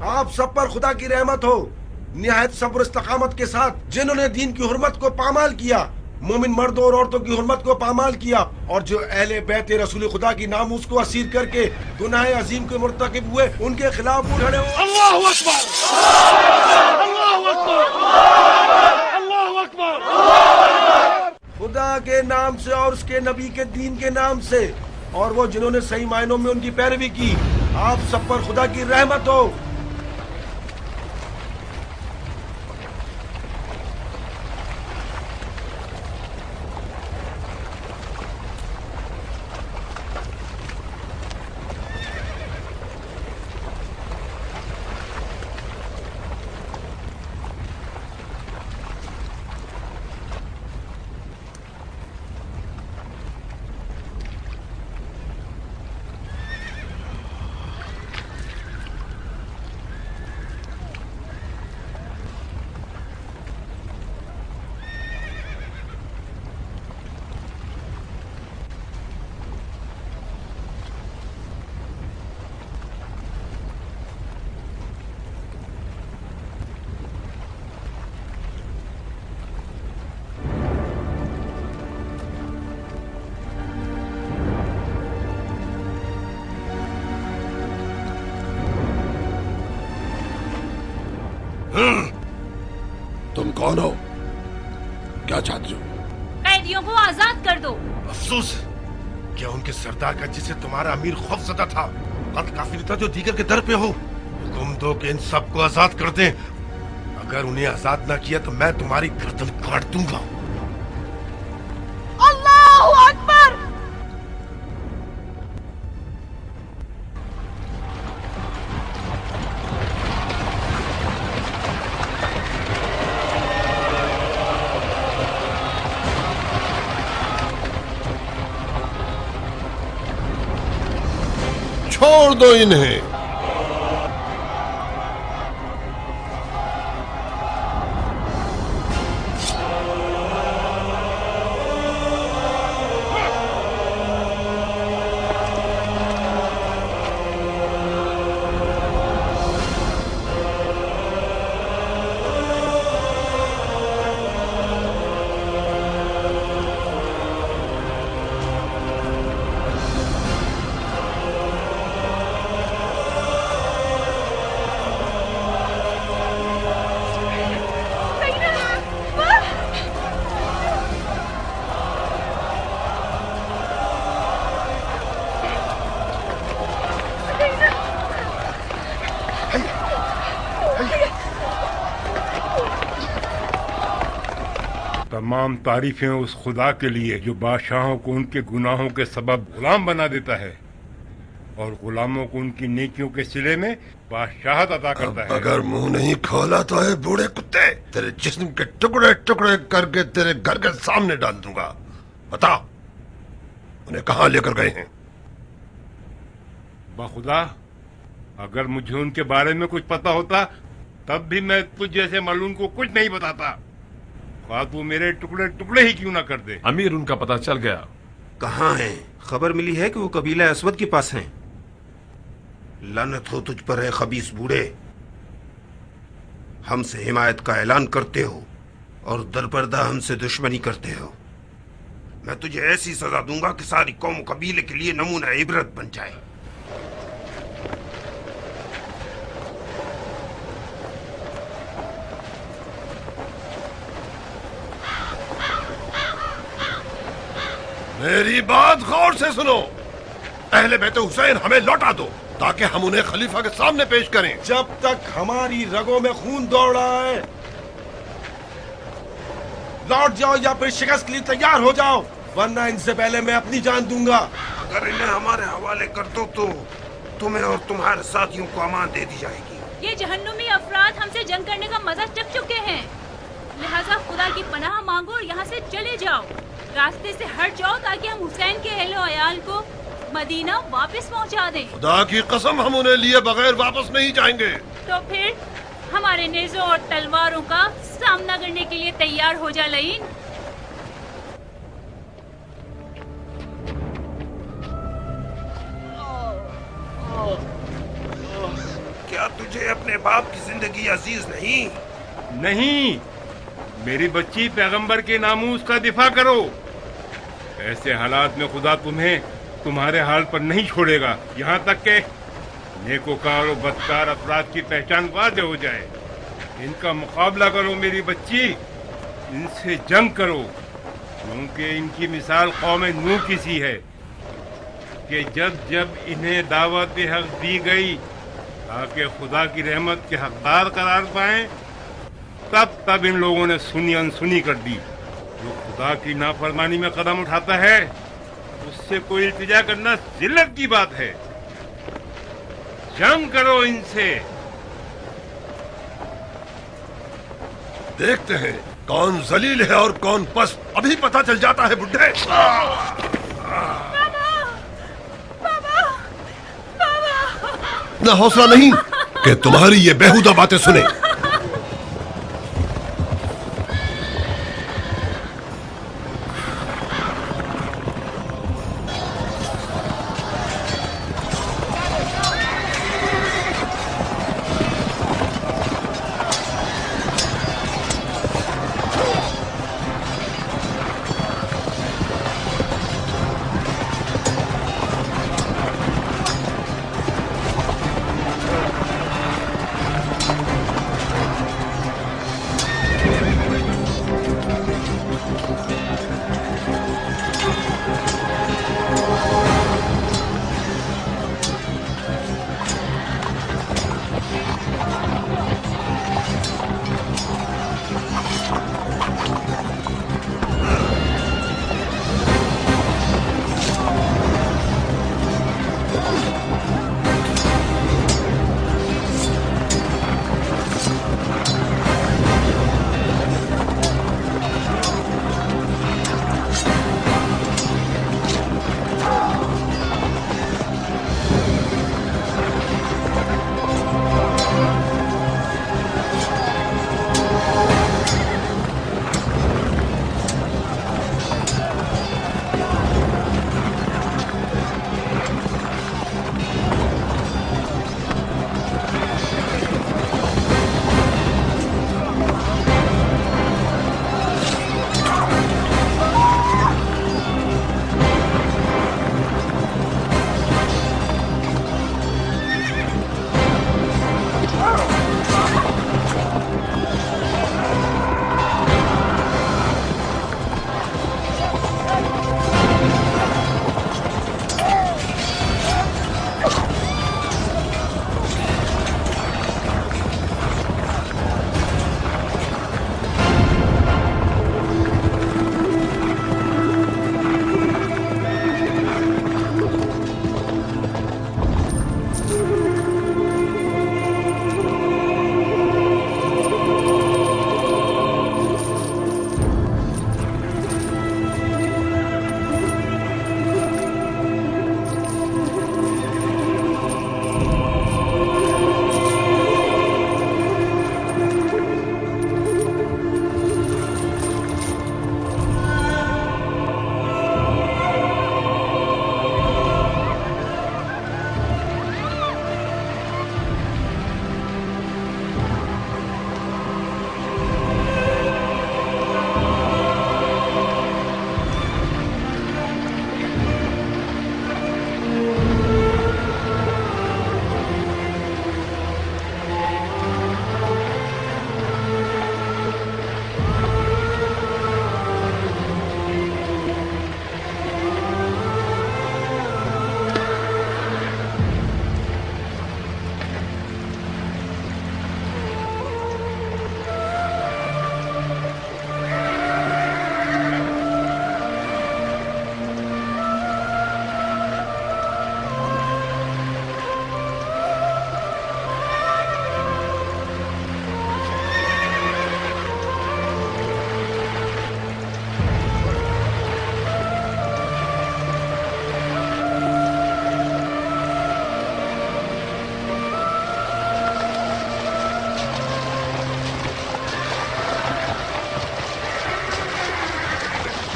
आप सब पर खुदा की रहमत हो, निहायत सब्र इस्तकामत के साथ जिन्होंने दीन की हुर्मत को पामाल किया, मोमिन मर्दों और औरतों की हुर्मत को पामाल किया, और जो अहले बैत रसूल खुदा की नामूस को असीर करके गुनाह अजीम के मुर्तकिब हुए, उनके खिलाफ उठ खड़े हो। अल्लाहु अकबर, अल्लाहु अकबर, अल्लाहु अकबर। खुदा के नाम से और उसके नबी के दीन के नाम से, और वो जिन्होंने सही मायनों में उनकी पैरवी की, आप सब पर खुदा की रहमत हो। तुम कौन हो? क्या चाहती हो? कैदियों को आजाद कर दो। अफसोस, क्या उनके सरदार का जिसे तुम्हारा अमीर खौफजदा था, कत्ल काफिर था जो दीगर के दर पे हो, हुक्म दो कि इन सबको आजाद कर दें। अगर उन्हें आजाद ना किया तो मैं तुम्हारी गर्दन काट दूंगा। अल्लाहु अकबर। छोड़ दो इन्हें। तमाम तारीफें उस खुदा के लिए जो बादशाहों को उनके गुनाहों के सबब गुलाम बना देता है और गुलामों को उनकी नेकियों के सिले में बादशाहत अता करता है। अगर मुंह नहीं खोला तो है बूढ़े कुत्ते, तेरे जिस्म के टुकड़े टुकड़े करके तेरे घर के सामने डाल दूंगा। बता, उन्हें कहाँ लेकर गए हैं? बाखुदा, अगर मुझे उनके बारे में कुछ पता होता तब भी मैं तुझ जैसे मलून को कुछ नहीं बताता, ख्वाह तू मेरे टुकड़े टुकड़े ही क्यों ना कर दे। अमीर, उनका पता चल गया। कहाँ हैं? खबर मिली है कि वो कबीला असवद के पास हैं। लानत हो तुझ पर है खबीस बूढ़े, हमसे हिमायत का ऐलान करते हो और दरपर्दा हमसे दुश्मनी करते हो। मैं तुझे ऐसी सजा दूंगा कि सारी कौम कबीले के लिए नमूना इबरत बन जाए। मेरी बात गौर से सुनो। अहले बैत हुसैन हमें लौटा दो ताकि हम उन्हें खलीफा के सामने पेश करें। जब तक हमारी रगों में खून दौड़ रहा है, लौट जाओ या फिर शिकस्त के लिए तैयार हो जाओ, वरना इनसे पहले मैं अपनी जान दूंगा। अगर इन्हें हमारे हवाले कर दो तो तुम्हें और तुम्हारे साथियों को अमान दे दी जाएगी। ये जहन्नुमी अफराद हमसे जंग करने का मजा चख चुके हैं, लिहाजा खुदा की पनाह मांगो और यहाँ से चले जाओ। रास्ते से हट जाओ ताकि हम हुसैन के अहलो अयाल को मदीना वापस पहुँचा दें। खुदा की कसम हम उन्हें लिए बगैर वापस नहीं जाएंगे। तो फिर हमारे नेज़ों और तलवारों का सामना करने के लिए तैयार हो जा लईन। क्या तुझे अपने बाप की जिंदगी अजीज नहीं? नहीं, मेरी बच्ची पैगंबर के नामूस का दिफा करो। ऐसे हालात में खुदा तुम्हें तुम्हारे हाल पर नहीं छोड़ेगा, यहाँ तक के नेकोकार और बदकार अफराद की पहचान वाज़ेह हो जाए। इनका मुकाबला करो मेरी बच्ची, इनसे जंग करो, क्योंकि इनकी मिसाल कौम नूह की सी है कि जब जब इन्हें दावत हक दी गई ताकि खुदा की रहमत के हकदार करार पाएं, तब तब इन लोगों ने सुनी अनसुनी कर दी। जो खुदा की नाफरमानी में कदम उठाता है उससे कोई इल्तिजा करना जिल्लत की बात है। जंग करो इनसे। देखते हैं कौन जलील है और कौन पस्त, अभी पता चल जाता है बुड्ढे। इतना हौसला नहीं कि तुम्हारी ये बेहुदा बातें सुने।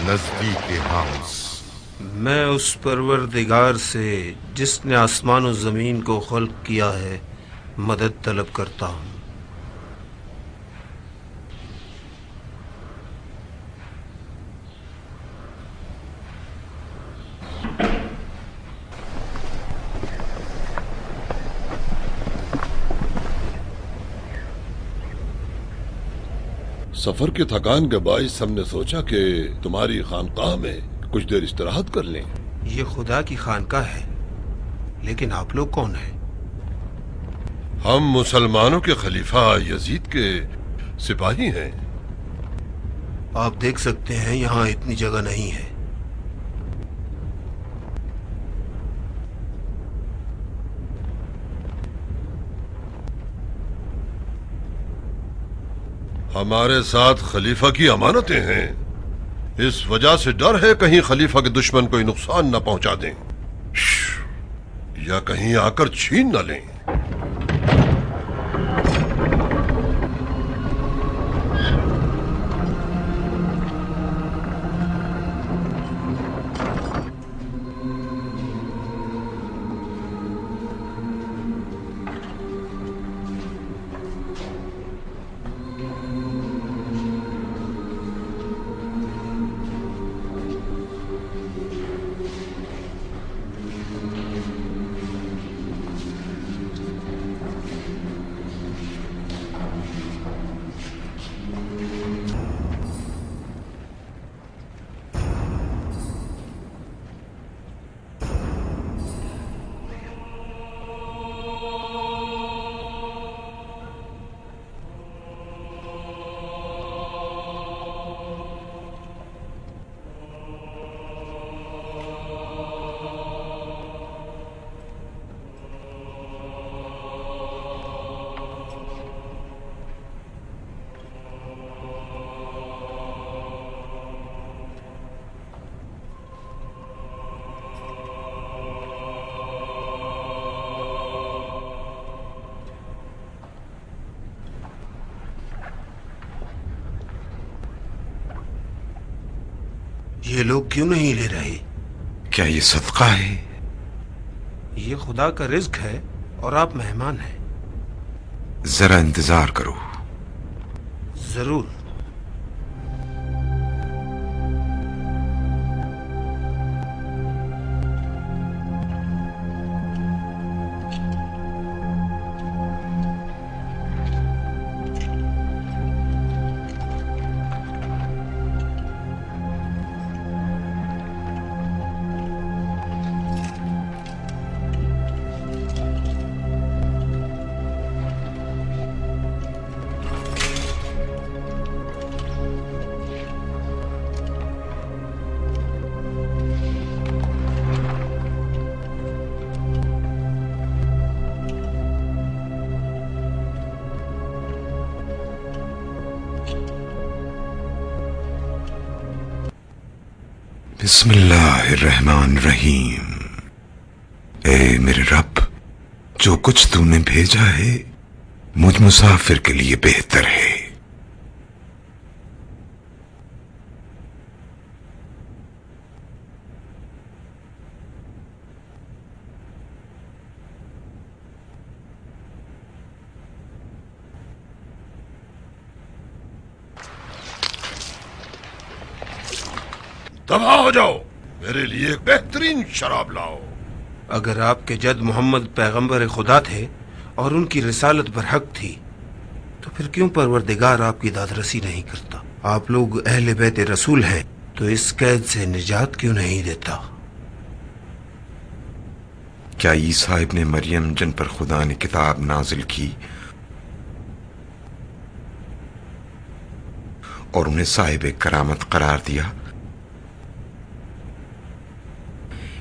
नजदीक हाउस। मैं उस परवरदिगार से जिसने आसमान और जमीन को खल्क किया है मदद तलब करता हूँ। सफर के थकान के बाइस हमने सोचा कि तुम्हारी खानकाह में कुछ देर इस्तराहत कर लें। ये खुदा की खानकाह है, लेकिन आप लोग कौन हैं? हम मुसलमानों के खलीफा यजीद के सिपाही हैं। आप देख सकते हैं यहाँ इतनी जगह नहीं है। हमारे साथ खलीफा की अमानतें हैं, इस वजह से डर है कहीं खलीफा के दुश्मन कोई नुकसान न पहुंचा दें या कहीं आकर छीन न लें। ये लोग क्यों नहीं ले रहे? क्या ये सदका है? ये खुदा का रिज्क है और आप मेहमान हैं। जरा इंतजार करो। जरूर। बिस्मिल्लाहिर्रहमानिर्रहीम। ए मेरे रब, जो कुछ तूने भेजा है मुझ मुसाफिर के लिए बेहतर है। तबाह हो जाओ, मेरे लिए एक बेहतरीन शराब लाओ। अगर आपके जद मोहम्मद पैगंबर खुदा थे और उनकी रिसालत बरहक थी तो फिर क्यों परवरदिगार आपकी दादरसी नहीं करता? आप लोग अहले बैत रसूल हैं तो इस कैद से निजात क्यों नहीं देता? क्या ईसा इब्ने मरियम जिन पर खुदा ने किताब नाजिल की और उन्हें साहिब करामत करार दिया,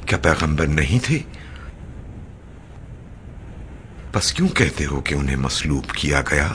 क्या पैगंबर नहीं थे? बस क्यों कहते हो कि उन्हें मसलूब किया गया?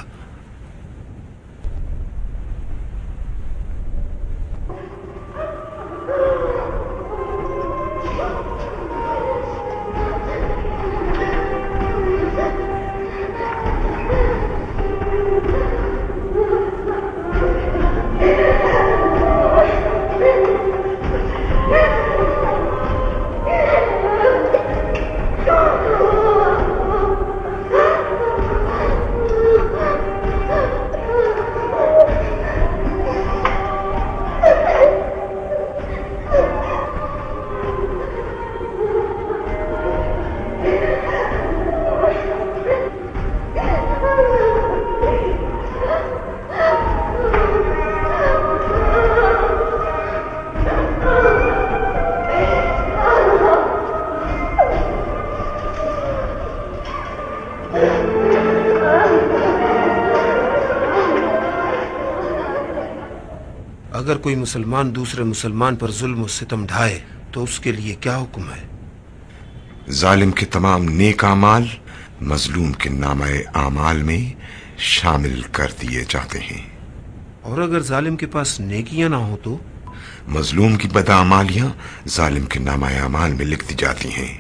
اگر کوئی مسلمان دوسرے مسلمان پر ظلم و ستم ڈھائے تو اس کے لیے کیا حکم ہے؟ ظالم کے تمام نیک اعمال مظلوم کے نامہ اعمال میں شامل کر دیے جاتے ہیں. اور اگر ظالم کے پاس نیکیاں نہ ہوں تو؟ مظلوم کی بداعمالیاں ظالم کے نامہ اعمال میں لکھ دی جاتی ہیں.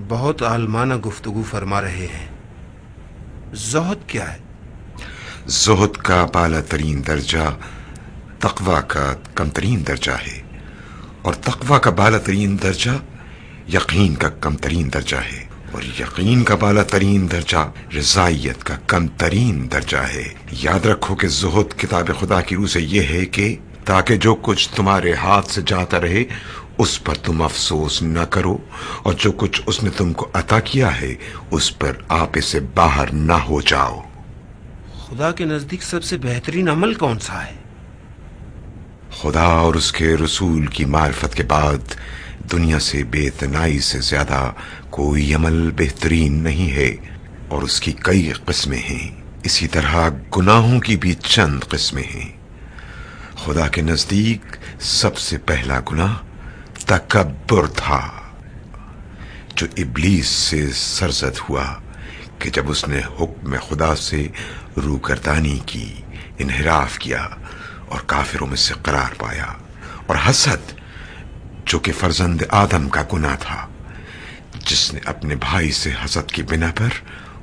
بہت عالمانہ گفتگو فرما رہے ہیں. زہد کیا ہے؟ زہد کا بالا ترین درجہ تقوی کا کم ترین درجہ ہے، اور تقوی کا بالا ترین درجہ یقین کا کم ترین درجہ ہے، اور یقین کا بالا ترین درجہ رضائیت کا کم ترین درجہ ہے. یاد رکھو کہ زہد کتاب خدا کی روح سے یہ ہے کہ تاکہ جو کچھ تمہارے ہاتھ سے جاتا رہے اس پر تم افسوس نہ کرو، اور جو کچھ اس نے تم کو عطا کیا ہے اس پر آپے سے باہر نہ ہو جاؤ. خدا کے نزدیک سب سے بہترین عمل کون سا ہے؟ خدا اور اس کے رسول کی معرفت کے بعد دنیا سے بے اتنائی سے زیادہ کوئی عمل بہترین نہیں ہے، اور اس کی کئی قسمیں ہیں. اسی طرح گناہوں کی بھی چند قسمیں ہیں. خدا کے نزدیک سب سے پہلا گناہ تکبر تھا، جو ابلیس سے سرزد ہوا کہ جب اس نے حکم خدا سے روگردانی کی، انحراف کیا اور کافروں میں سے قرار پایا. اور حسد، جو کہ فرزند آدم کا گناہ تھا، جس نے اپنے بھائی سے حسد کی بنا پر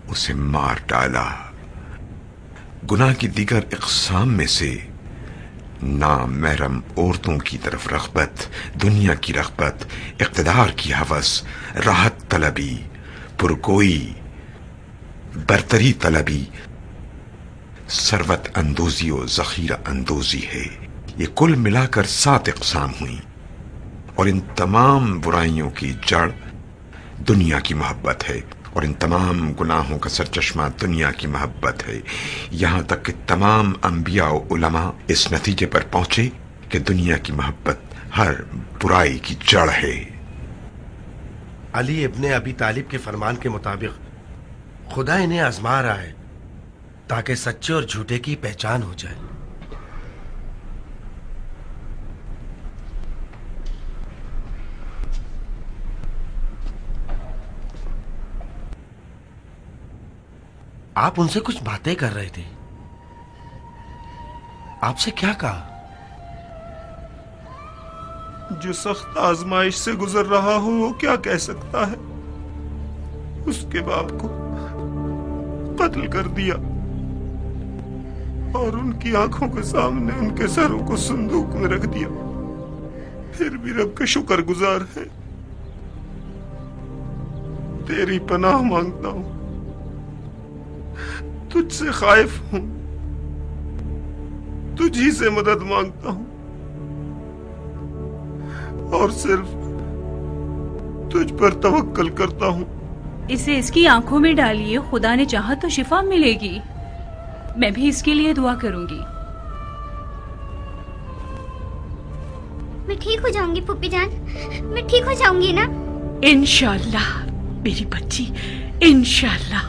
اسے مار ڈالا. گناہ کی دیگر اقسام میں سے نامحرم عورتوں کی طرف رغبت، دنیا کی رغبت، اقتدار کی ہوس، راحت طلبی، پرگوئی، برتری طلبی، ثروت اندوزی و ذخیرہ اندوزی ہے. یہ کل ملا کر 7 اقسام ہوئیں، اور ان تمام برائیوں کی جڑ دنیا کی محبت ہے، اور ان تمام گناہوں کا سرچشمہ دنیا کی محبت ہے. یہاں تک کہ تمام انبیاء و علماء اس نتیجے پر پہنچے کہ دنیا کی محبت ہر برائی کی جڑ ہے. علی ابن ابی طالب کے فرمان کے مطابق خدا انہیں آزما رہا ہے تاکہ سچے اور جھوٹے کی پہچان ہو جائے. آپ ان سے کچھ باتیں کر رہے تھے. آپ سے کیا کہا؟ جو سخت آزمائش سے گزر رہا ہو وہ کیا کہہ سکتا ہے؟ اس کے باپ کو قتل کر دیا اور ان کی آنکھوں کے سامنے ان کے سروں کو صندوق میں رکھ دیا. پھر بھی رب کا شکر گزار ہے. تیری پناہ مانگتا ہوں، تجھ سے خائف ہوں، تجھ ہی سے مدد مانگتا ہوں، اور صرف تجھ پر توکل کرتا ہوں. اسے اس کی آنکھوں میں ڈالیے، خدا نے چاہا تو شفا ملے گی. میں بھی اس کے لیے دعا کروں گی. میں ٹھیک ہو جاؤں گی پھوپھی جان، میں ٹھیک ہو جاؤں گی نا؟ انشاءاللہ میری بچی، انشاءاللہ.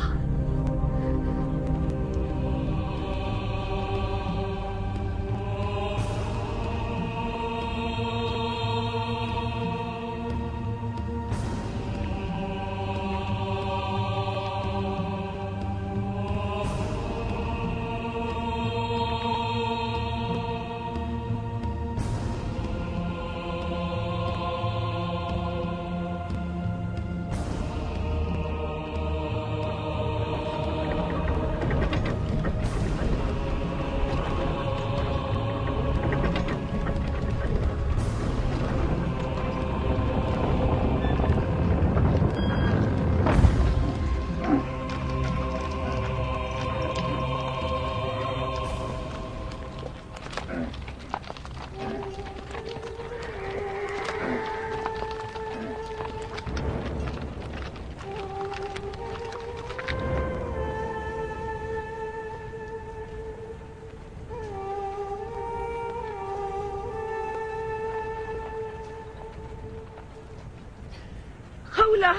خولا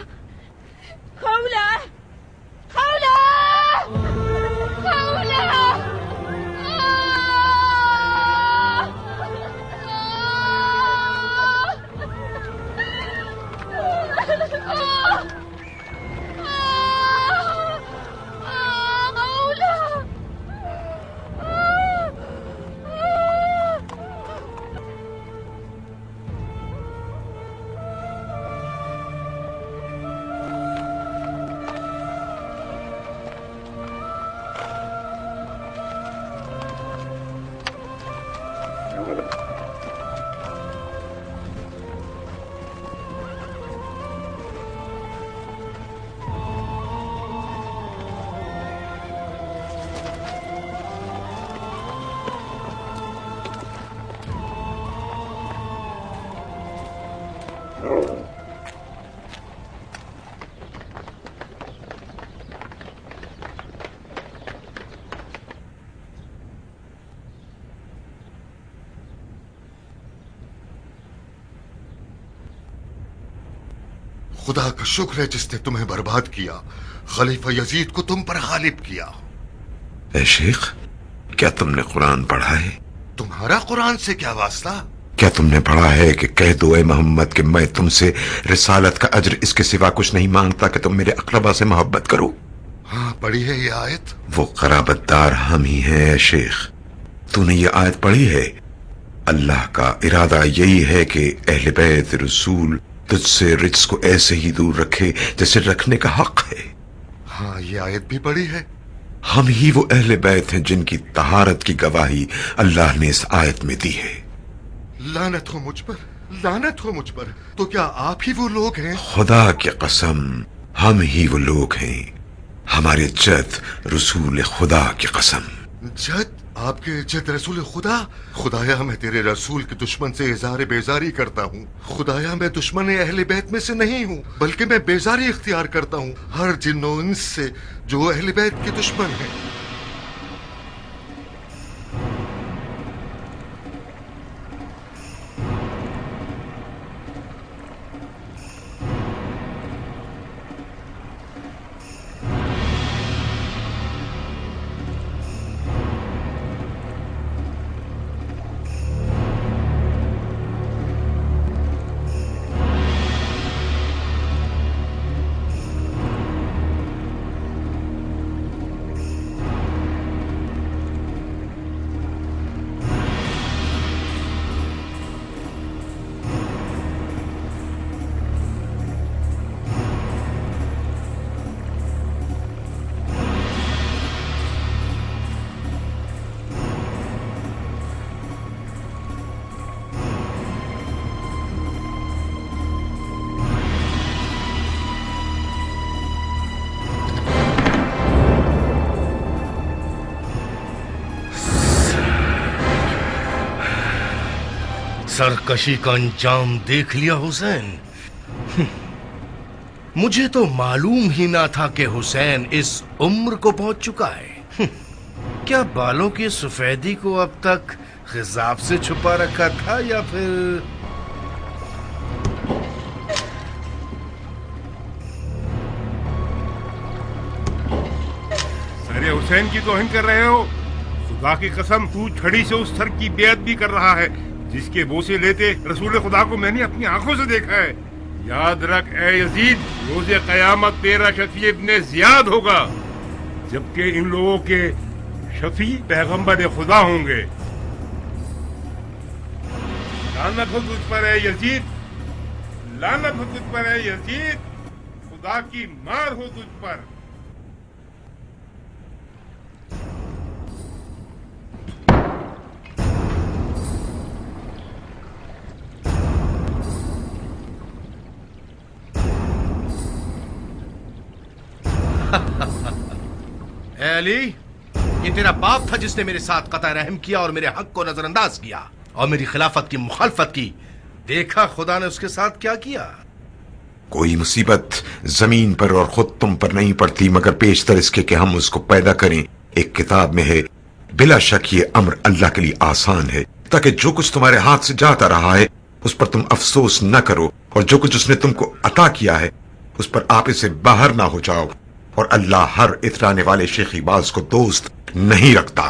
خولا خولا خولا خدا کا شکر ہے جس نے تمہیں برباد کیا، خلیفہ یزید کو تم پر غالب کیا۔ اے شیخ، کیا تم نے قرآن پڑھا ہے؟ تمہارا قرآن سے کیا واسطہ؟ کیا تم نے پڑھا ہے کہ کہہ دو اے محمد کہ میں تم سے رسالت کا اجر اس کے سوا کچھ نہیں مانگتا کہ تم میرے اقربا سے محبت کرو؟ ہاں پڑھی ہے یہ آیت۔ وہ قرابت دار ہم ہی ہیں اے شیخ۔ تو نے یہ آیت پڑھی ہے؟ اللہ کا ارادہ یہی ہے کہ اہل بیت رسول تجھ سے رجس کو ایسے ہی دور رکھے جیسے رکھنے کا حق ہے۔ ہاں یہ آیت بھی پڑھی ہے۔ ہم ہی وہ اہل بیت ہیں جن کی طہارت کی گواہی اللہ نے اس آیت میں دی ہے۔ لعنت ہو مجھ پر، لعنت ہو مجھ پر، تو کیا آپ ہی وہ لوگ ہیں؟ خدا کی قسم ہم ہی وہ لوگ ہیں، ہمارے جد رسول خدا کی قسم۔ جد؟ آپ کے جد رسول خدا؟ خدایا میں تیرے رسول کے دشمن سے اظہار بیزاری کرتا ہوں۔ خدایا میں دشمن اہل بیت میں سے نہیں ہوں، بلکہ میں بیزاری اختیار کرتا ہوں ہر جن و انس سے جو اہل بیت کے دشمن ہیں۔ سرکشی کا انجام دیکھ لیا حسین؟ مجھے تو معلوم ہی نہ تھا کہ حسین اس عمر کو پہنچ چکا ہے۔ کیا بالوں کی سفیدی کو اب تک خضاب سے چھپا رکھا تھا یا پھر سر حسین کی توہین کر رہے ہو؟ خدا کی قسم تو چھڑی سے اس سر کی بیعت بھی کر رہا ہے جس کے بوسے لیتے رسول خدا کو میں نے اپنی آنکھوں سے دیکھا ہے۔ یاد رکھ اے یزید، روز قیامت تیرا شفیع ابن زیاد ہوگا، جبکہ ان لوگوں کے شفیع پیغمبر خدا ہوں گے۔ لعنت ہو تجھ پر اے یزید، لعنت ہو تجھ پر اے یزید، خدا کی مار ہو تجھ پر۔ اے علی، یہ تیرا باپ تھا جس نے میرے ساتھ قطع رحم کیا اور میرے حق کو نظر انداز کیا اور میری خلافت کی مخالفت کی۔ دیکھا خدا نے اس کے ساتھ کیا کیا؟ کوئی مصیبت زمین پر اور خود تم پر نہیں پڑتی مگر پیشتر اس کے کہ ہم اس کو پیدا کریں۔ ایک کتاب میں ہے، بلا شک یہ امر اللہ کے لیے آسان ہے تاکہ جو کچھ تمہارے ہاتھ سے جاتا رہا ہے اس پر تم افسوس نہ کرو، اور جو کچھ اس نے تم کو عطا کیا ہے اس پر آپ اسے باہر نہ ہو جاؤ، اور اللہ ہر اترانے والے شیخی باز کو دوست نہیں رکھتا۔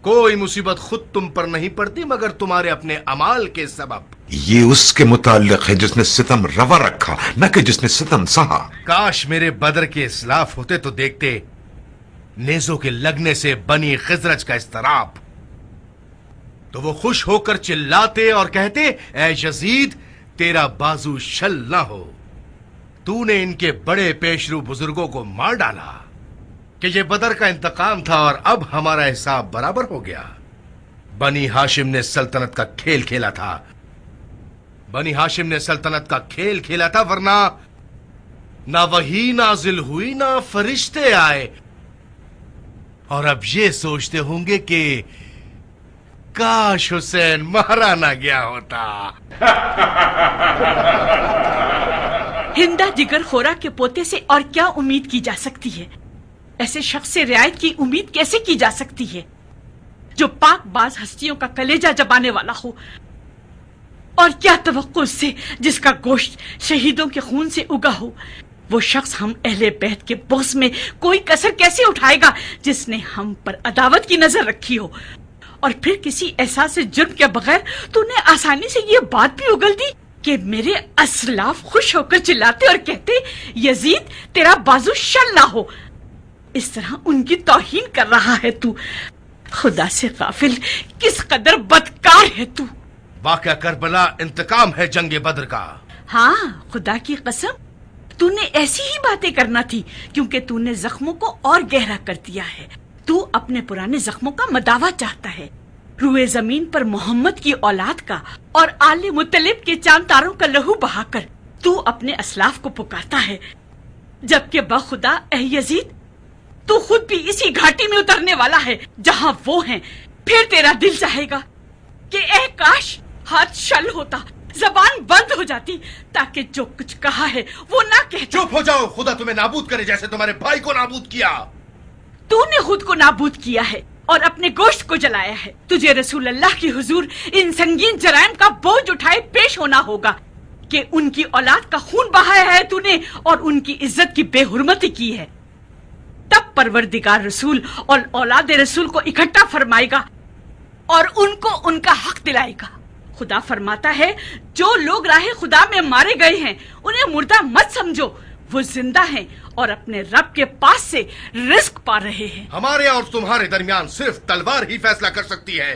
کوئی مصیبت خود تم پر نہیں پڑتی مگر تمہارے اپنے اعمال کے سبب۔ یہ اس کے متعلق ہے جس نے ستم روا رکھا، نہ کہ جس نے ستم سہا۔ کاش میرے بدر کے اسلاف ہوتے تو دیکھتے نیزوں کے لگنے سے بنی خزرج کا اضطراب، تو وہ خوش ہو کر چلاتے اور کہتے اے یزید تیرا بازو شل نہ ہو، تو نے ان کے بڑے پیشرو بزرگوں کو مار ڈالا کہ یہ بدر کا انتقام تھا اور اب ہمارا حساب برابر ہو گیا۔ بنی ہاشم نے سلطنت کا کھیل کھیلا تھا، بنی ہاشم نے سلطنت کا کھیل کھیلا تھا، ورنہ نہ وحی نازل ہوئی نہ فرشتے آئے، اور اب یہ سوچتے ہوں گے کہ کاش حسین مارا نہ گیا ہوتا۔ ہندا جگر خورا کے پوتے سے اور کیا امید کی جا سکتی ہے؟ ایسے شخص سے رعایت کی امید کیسے کی جا سکتی ہے جو پاک باز ہستیوں کا کلیجہ جبانے والا ہو और क्या तवक्को उससे जिसका गोश्त शहीदों के खून से उगा हो। वो शख्स हम अहले बैत के बोस में कोई कसर कैसे उठाएगा जिसने हम पर अदावत की नजर रखी हो। और फिर किसी एहसास से जुर्म के बगैर तूने आसानी से ये बात भी उगल दी कि मेरे असलाफ खुश होकर चिल्लाते और कहते यजीद तेरा बाजू शल ना हो। इस तरह उनकी तौहीन कर रहा है तू। खुदा से गाफिल किस कदर बदकार है तू। वाक़या करबला इंतकाम है जंगे बद्र का। हाँ, खुदा की कसम तूने ऐसी ही बातें करना थी, क्योंकि तूने जख्मों को और गहरा कर दिया है। तू अपने पुराने जख्मों का मदावा चाहता है, रुए जमीन पर मोहम्मद की औलाद का और आले मुत्तलिब के चांद तारों का लहू बहाकर तू अपने असलाफ को पुकारता है, जबकि बखुदा ए यजीद तू खुद भी इसी घाटी में उतरने वाला है जहां वो हैं। फिर तेरा दिल चाहेगा कि ए काश हाथ शल होता, जबान बंद हो जाती, ताकि जो कुछ कहा है वो ना कहता। चुप हो जाओ, खुदा तुम्हें नाबूद करे जैसे तुम्हारे भाई को नाबूद किया। तूने खुद को नाबूद किया है और अपने गोश्त को जलाया है। तुझे रसूल अल्लाह की हुजूर इन संगीन जराइम का बोझ उठाए पेश होना होगा कि उनकी औलाद का खून बहाया है तूने और उनकी इज्जत की बेहुरमती की है। तब परवरदिगार रसूल और औलाद रसूल को इकट्ठा फरमाएगा और उनको उनका हक दिलाएगा। खुदा फरमाता है जो लोग राह खुदा में मारे गए हैं उन्हें मुर्दा मत समझो, वो जिंदा हैं और अपने रब के पास से रिस्क पा रहे हैं। हमारे और तुम्हारे दरमियान सिर्फ तलवार ही फैसला कर सकती है,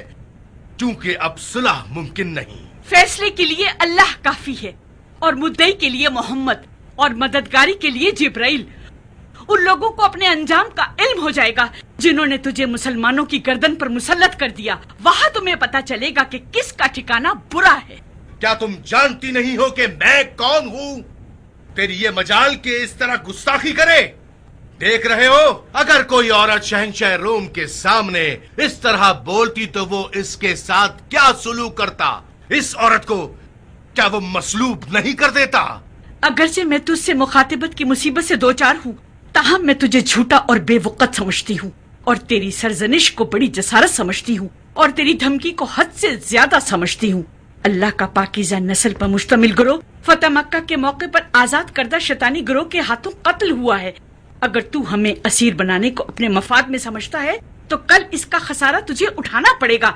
क्योंकि अब सुलह मुमकिन नहीं। फैसले के लिए अल्लाह काफी है और मुद्दई के लिए मोहम्मद और मददगारी के लिए जिब्राइल। उन लोगों को अपने अंजाम का इल्म हो जाएगा जिन्होंने तुझे मुसलमानों की गर्दन पर मुसल्लत कर दिया। वहाँ तुम्हें पता चलेगा कि किसका ठिकाना बुरा है। क्या तुम जानती नहीं हो कि मैं कौन हूँ? तेरी ये मजाल के इस तरह गुस्ताखी करे। देख रहे हो, अगर कोई औरत शहंशाह रोम के सामने इस तरह बोलती तो वो इसके साथ क्या सुलूक करता? इस औरत को क्या वो मसलूब नहीं कर देता? अगरचे मैं तुझसे मुखातिबत की मुसीबत से दो चार हूँ, ताहम मैं तुझे झूठा और बेवकत समझती हूँ और तेरी सरजनिश को बड़ी जसारत समझती हूँ और तेरी धमकी को हद से ज्यादा समझती हूँ। अल्लाह का पाकीज़ा नस्ल पर मुश्तमिल गिरोह फतह मक्का के मौके पर आजाद करदा शैतानी गिरोह के हाथों कत्ल हुआ है। अगर तू हमें असीर बनाने को अपने मफाद में समझता है तो कल इसका खसारा तुझे उठाना पड़ेगा,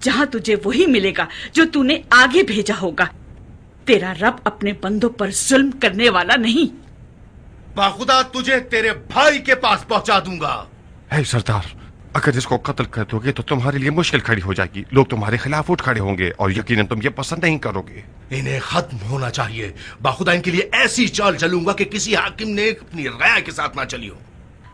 जहाँ तुझे वही मिलेगा जो तूने आगे भेजा होगा। तेरा रब अपने बंदों पर जुल्म करने वाला नहीं। बाखुदा तुझे तेरे भाई के पास पहुंचा दूंगा। है सरदार, अगर इसको कत्ल कर दोगे तो तुम्हारे लिए मुश्किल खड़ी हो जाएगी। लोग तुम्हारे खिलाफ उठ खड़े होंगे और यकीनन तुम ये पसंद नहीं करोगे। इन्हें खत्म होना चाहिए। बाखुदा इनके लिए ऐसी चाल चलूंगा कि किसी हाकिम ने अपनी राया के साथ ना चली हो।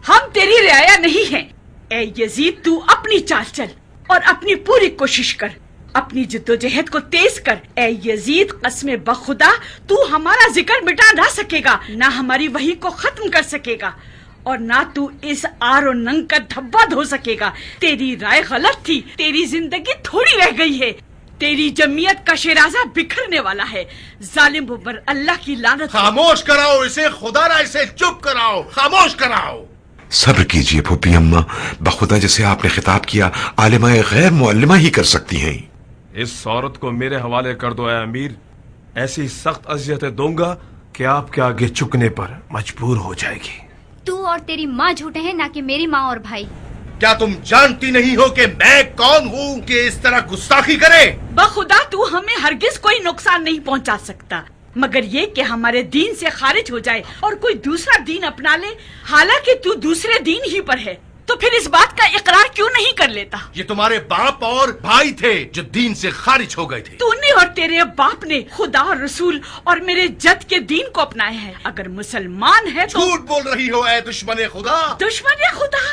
हम तेरी राया नहीं हैं। ए यजीद तू अपनी चाल चल और अपनी पूरी कोशिश कर, अपनी जिद्दोजहद को तेज कर। ए यजीद कसम बखुदा तू हमारा जिक्र मिटा ना सकेगा, ना हमारी वही को खत्म कर सकेगा और ना तू इस आर और नंग का धब्बा धो सकेगा। तेरी राय गलत थी, तेरी जिंदगी थोड़ी रह गई है। तेरी जमीयत का शिराजा बिखरने वाला है। जालिम पर अल्लाह की लानत। खामोश कराओ इसे, खुदा ना इसे चुप कराओ, खामोश कराओ। सब्र कीजिए फूफी अम्मा, बखुदा जिसे आपने खिताब किया आलिमा गैर मुअल्लिमा ही कर सकती हैं। इस औरत को मेरे हवाले कर दो ए अमीर। ऐसी सख्त अजियतें दूंगा कि आपके आगे झुकने पर मजबूर हो जाएगी। तू और तेरी माँ झूठे हैं, ना कि मेरी माँ और भाई। क्या तुम जानती नहीं हो कि मैं कौन हूँ कि इस तरह गुस्ताखी करे? बखुदा तू हमें हरगिज कोई नुकसान नहीं पहुँचा सकता, मगर ये कि हमारे दीन से खारिज हो जाए और कोई दूसरा दीन अपना ले, हालांकि तू दूसरे दीन ही पर है। तो फिर इस बात का इकरार क्यों नहीं कर लेता? ये तुम्हारे बाप और भाई थे जो दीन से खारिज हो गए थे। तूने और तेरे बाप ने खुदा और रसूल और मेरे जद के दीन को अपनाया है। अगर मुसलमान है तो झूठ बोल रही हो ऐ दुश्मन खुदा। दुश्मन खुदा?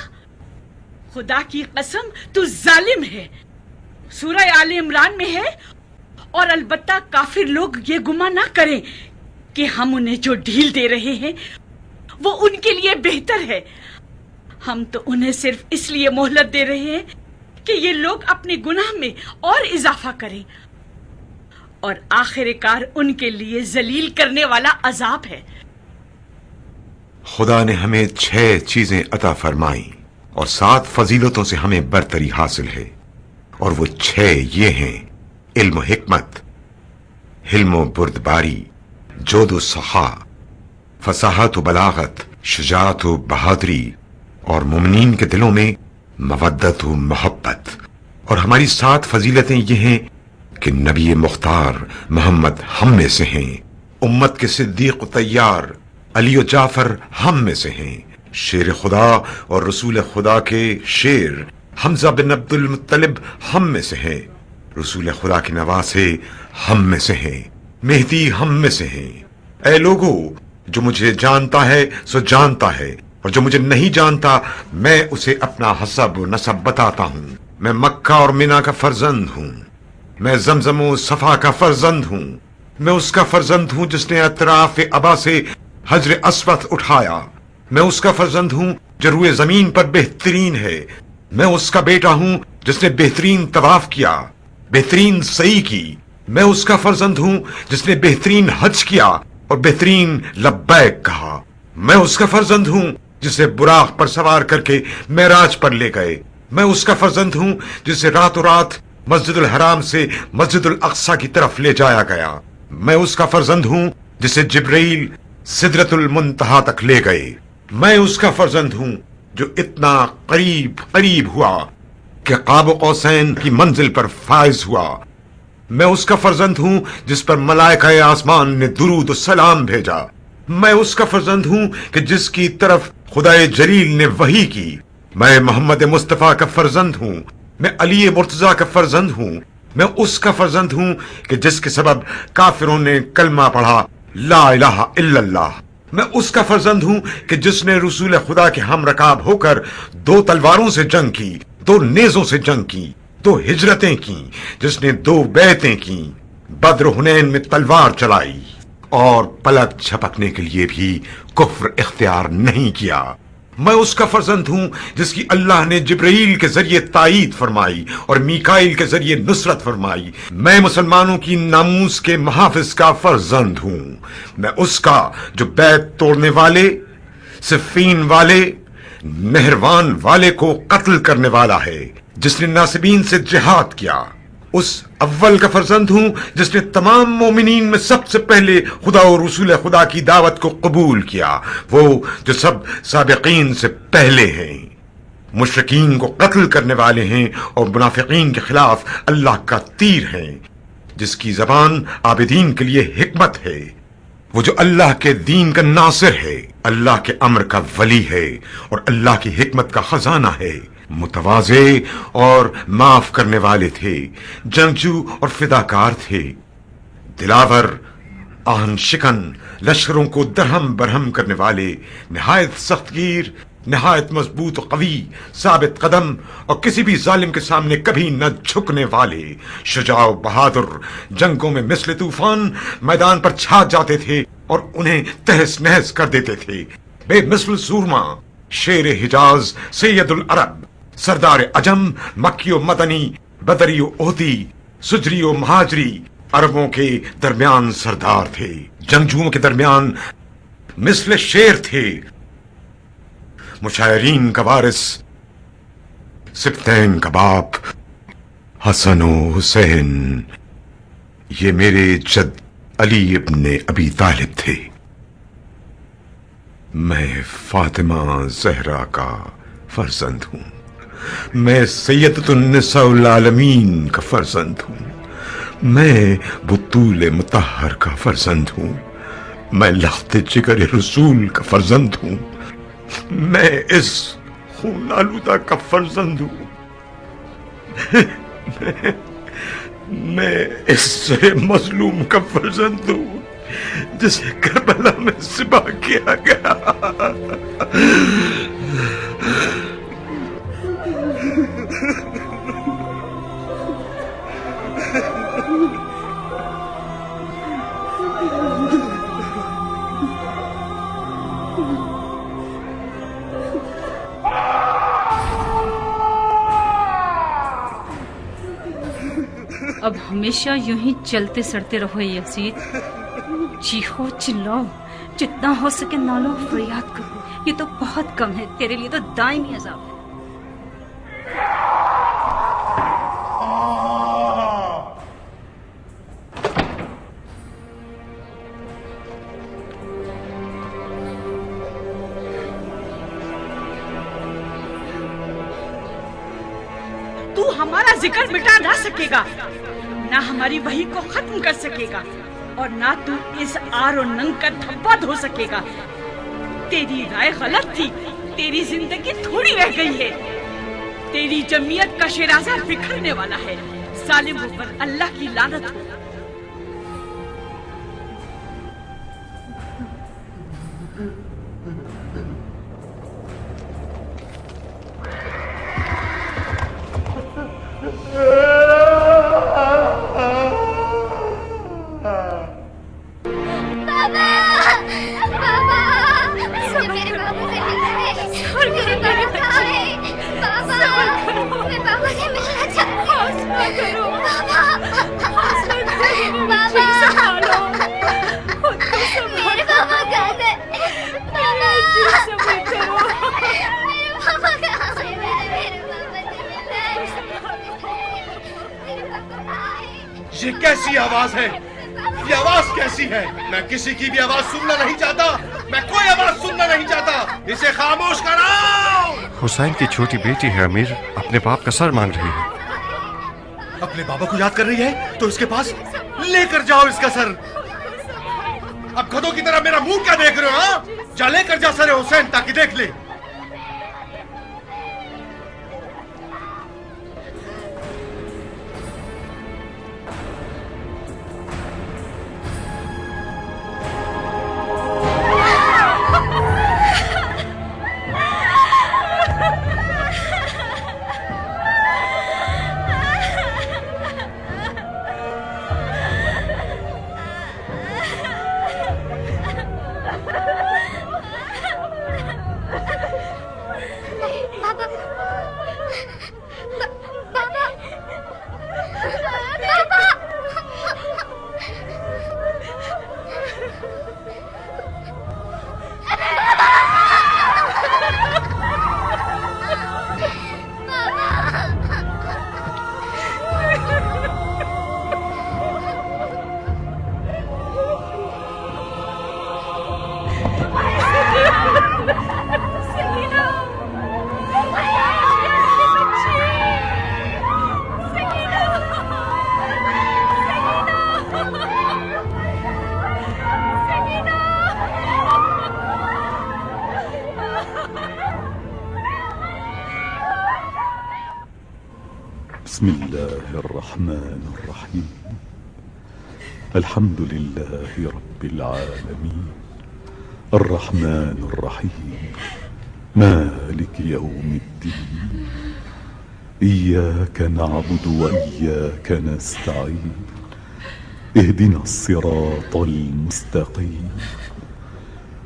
खुदा की कसम तू जालिम है। सूरह आले इमरान में है, और अलबत्ता काफिर लोग ये गुमा ना करें कि हम उन्हें जो ढील दे रहे हैं वो उनके लिए बेहतर है। हम तो उन्हें सिर्फ इसलिए मोहलत दे रहे हैं कि ये लोग अपने गुनाह में और इजाफा करें, और आखिरकार उनके लिए जलील करने वाला अजाब है। खुदा ने हमें 6 चीजें अता फरमाई और 7 फजीलतों से हमें बरतरी हासिल है, और वो 6 ये हैं: इल्म, हिकमत, हिल्म व बुर्दबारी, जोद व सखा, फसाहत व बलागत, शुजाअत व बहादुरी और मुमिनीन के दिलों में मवद्दत व मोहब्बत। और हमारी 7 फजीलतें ये हैं कि नबी मुख्तार मोहम्मद हम में से हैं, उम्मत के सिद्दीक तैयार अली और जाफर हम में से हैं, शेर खुदा और रसूल खुदा के शेर हमजा बिन अब्दुल मुत्तलिब हम में से हैं, रसूल खुदा के नवासे हम में से हैं, मेहदी हम में से हैं। ऐ लोगो, जो मुझे जानता है सो जानता है, और जो मुझे नहीं जानता मैं उसे अपना हसब व नसब बताता हूँ। मैं मक्का और मिना का फर्जंद हूँ, मैं जमजम व सफा का फर्जंद हूँ, मैं उसका फर्जंद हूँ जिसने अतराफ अबा से हजर अस्वद उठाया, मैं उसका फर्जंद हूँ जो रुए जमीन पर बेहतरीन है, मैं उसका बेटा हूँ जिसने बेहतरीन तवाफ किया, बेहतरीन सही की, मैं उसका फर्जंद हूँ जिसने बेहतरीन हज किया और बेहतरीन लब्बैक कहा, मैं उसका फर्जंद हूँ जिसे बुराक पर सवार करके मेराज पर ले गए, मैं उसका फर्जंद हूँ जिसे रातों रात मस्जिदुल हराम से मस्जिदुल अक्सा की तरफ ले जाया गया, मैं उसका फर्जंद हूँ जिसे जिब्रील सिदरतुल मुंतहा तक ले गए, मैं उसका फर्जंद हूँ जो इतना करीब करीब हुआ कि क़ाब कौसैन की मंजिल पर फाइज हुआ, मैं उसका फर्जंद हूँ जिस पर मलाइका आसमान ने दुरूद और सलाम भेजा, मैं उसका फर्जंद हूँ कि जिसकी तरफ खुदाए जलील ने वही की, मैं मोहम्मद मुस्तफा का फर्जंद हूँ, मैं अली मुर्तजा का फर्जंद हूँ, मैं उसका फर्जंद हूँ कि जिसके सबब काफिरों ने कलमा पढ़ा ला इलाहा इल्लल्लाह, मैं उसका फर्जंद हूँ कि जिसने रसूल खुदा के हम रकाब होकर 2 तलवारों से जंग की, 2 नेजों से जंग की, 2 हिजरतें की, जिसने 2 बैतें की, बद्र हुनैन में तलवार चलाई और पलक झपकने के लिए भी कुफ्र इख्तियार नहीं किया, मैं उसका फर्जंद हूँ जिसकी अल्लाह ने जिब्रील के जरिए ताईद फरमाई और मीकाइल के जरिए नुसरत फरमाई, मैं मुसलमानों की नामूस के मुहाफिज का फर्जंद हूँ, मैं उसका जो बैत तोड़ने वाले, सिफीन वाले, मेहरवान वाले को कत्ल करने वाला है, जिसने नासिबीन से जिहाद किया, उस अव्वल का फर्जंद हूँ जिसने तमाम मोमिनीन में सबसे पहले खुदा और रसूल खुदा की दावत को कबूल किया, वो जो सब साबिकीन से पहले हैं, मुशरिकीन को कत्ल करने वाले हैं और मुनाफिकीन के खिलाफ अल्लाह का तीर हैं, जिसकी जबान आबिदीन के लिए हिकमत है, वो जो अल्लाह के दीन का नासिर है, अल्लाह के अम्र का वली है और अल्लाह की हिकमत का खजाना है, मुतवाज़े और माफ करने वाले थे, जंगजू और फिदाकार थे, दिलावर, आहन शिकन, लश्करों को दरहम बरहम करने वाले, निहायत सख्तगीर, निहायत मजबूत और कवी, साबित कदम और किसी भी जालिम के सामने कभी न झुकने वाले, शुजाओ बहादुर, जंगों में मिस्ल तूफान मैदान पर छा जाते थे और उन्हें तहस नहस कर देते थे, बेमिस्ल सूरमा, शेर हिजाज, सैयदुल अरब, सरदार अजम, मक्कियो मदनी, बदरियो ओहदी, सुजरियो महाजरी, अरबों के दरमियान सरदार थे, जंगजुओं के दरमियान मिस्ल शेर थे, मुशायरीन का वारिस, सिब्तैन का बाप, हसन व हुसैन, ये मेरे जद अली इब्ने अबी तालिब थे, मैं फातिमा जहरा का फर्जंद हूँ, मैं सैयदतुन्निसाउल आलमीन का फर्जंद हूँ, मैं बुतूल मुतहर का फर्जंद हूँ, मैं लख्त जिगर रसूल का फर्जंद हूँ, मैं इस खून आलूदा का फर्जंद हूँ, मैं इस मजलूम का फर्जंद हूँ जिसे करबला में ज़िबा किया गया। अब हमेशा यूं ही चलते सड़ते रहो यजीद, चीखो चिल्लाओ, जितना हो सके नालो फरियाद करो, ये तो बहुत कम है, तेरे लिए तो दायमी अज़ाब है। तू हमारा जिक्र मिटा ना सकेगा, ना हमारी वही को खत्म कर सकेगा, और ना तू इस आर और नंग का धब्बा धो सकेगा। तेरी राय गलत थी, तेरी जिंदगी थोड़ी रह गई है। तेरी जमीयत का शिराजा बिखरने वाला है। जालिमों पर अल्लाह की लानत हो। ये कैसी आवाज है? ये आवाज कैसी है? मैं किसी की भी आवाज सुनना नहीं चाहता। मैं कोई आवाज सुनना नहीं चाहता। इसे खामोश कराओ। हुसैन की छोटी बेटी है अमीर, अपने बाप का सर मांग रही है। अपने बाबा को याद कर रही है तो इसके पास लेकर जाओ इसका सर। अब गधों की तरह मेरा मुंह क्या देख रहे हो? हाँ, जा लेकर जा सर हुसैन ताकि देख ले। بسم الله الرحمن الرحيم الحمد لله رب العالمين الرحمن الرحيم مالك يوم الدين إياك نعبد وإياك نستعين اهدنا الصراط المستقيم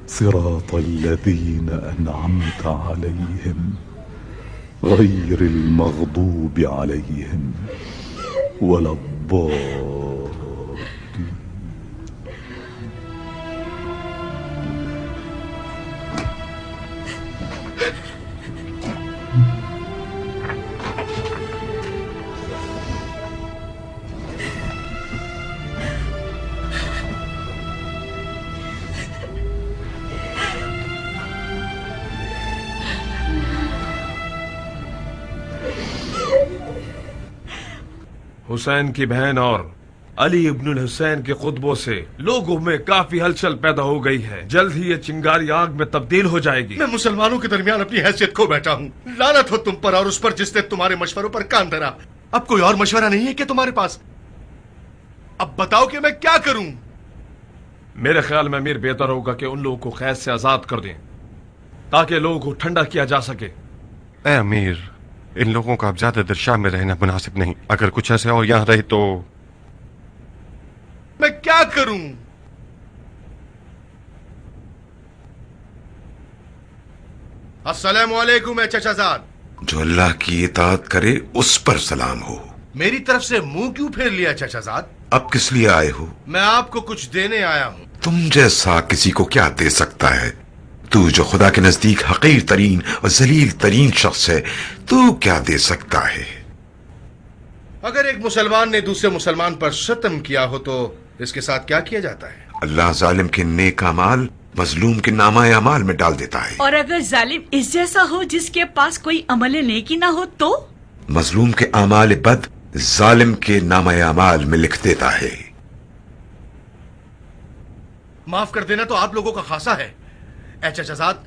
صراط الذين أنعمت عليهم غير المغضوب عليهم ولا الضالين. हुसैन की बहन और अली इब्नुल हुसैन के खुतबों से लोगों में काफी हलचल पैदा हो गई है। जल्द ही ये चिंगारी आग में तब्दील हो जाएगी। मैं मुसलमानों के दरमियान अपनी हैसियत खो बैठा हूँ। लानत हो तुम पर और उस पर जिसने तुम्हारे मशवरों पर कान धरा। अब कोई और मशवरा नहीं है कि तुम्हारे पास? अब बताओ कि मैं क्या करूं? मेरे ख्याल में अमीर बेहतर होगा कि उन लोगों को कैद से आजाद कर दें ताकि लोगों को ठंडा किया जा सके। ए अमीर, इन लोगों का अब ज्यादा देर शाम में रहना मुनासिब नहीं। अगर कुछ ऐसे और यहाँ रहे तो मैं क्या करूं? अस्सलाम वालेकुम चचाजाद। जो अल्लाह की इताअत करे उस पर सलाम हो। मेरी तरफ से मुंह क्यों फेर लिया चचाजाद? अब किस लिए आए हो? मैं आपको कुछ देने आया हूं। तुम जैसा किसी को क्या दे सकता है? तू जो खुदा के नजदीक हकीर तरीन और जलील तरीन शख्स है, तू क्या दे सकता है? अगर एक मुसलमान ने दूसरे मुसलमान पर शतम किया हो तो इसके साथ क्या किया जाता है? अल्लाह जालिम के नेक अमाल मजलूम के नामा अमाल में डाल देता है। और अगर जालिम इस जैसा हो जिसके पास कोई अमल नेकी ना हो तो मजलूम के आमाल बद जालिम के नामा अमाल में लिख देता है। माफ कर देना तो आप लोगों का खासा है। ऐ चचाजाद,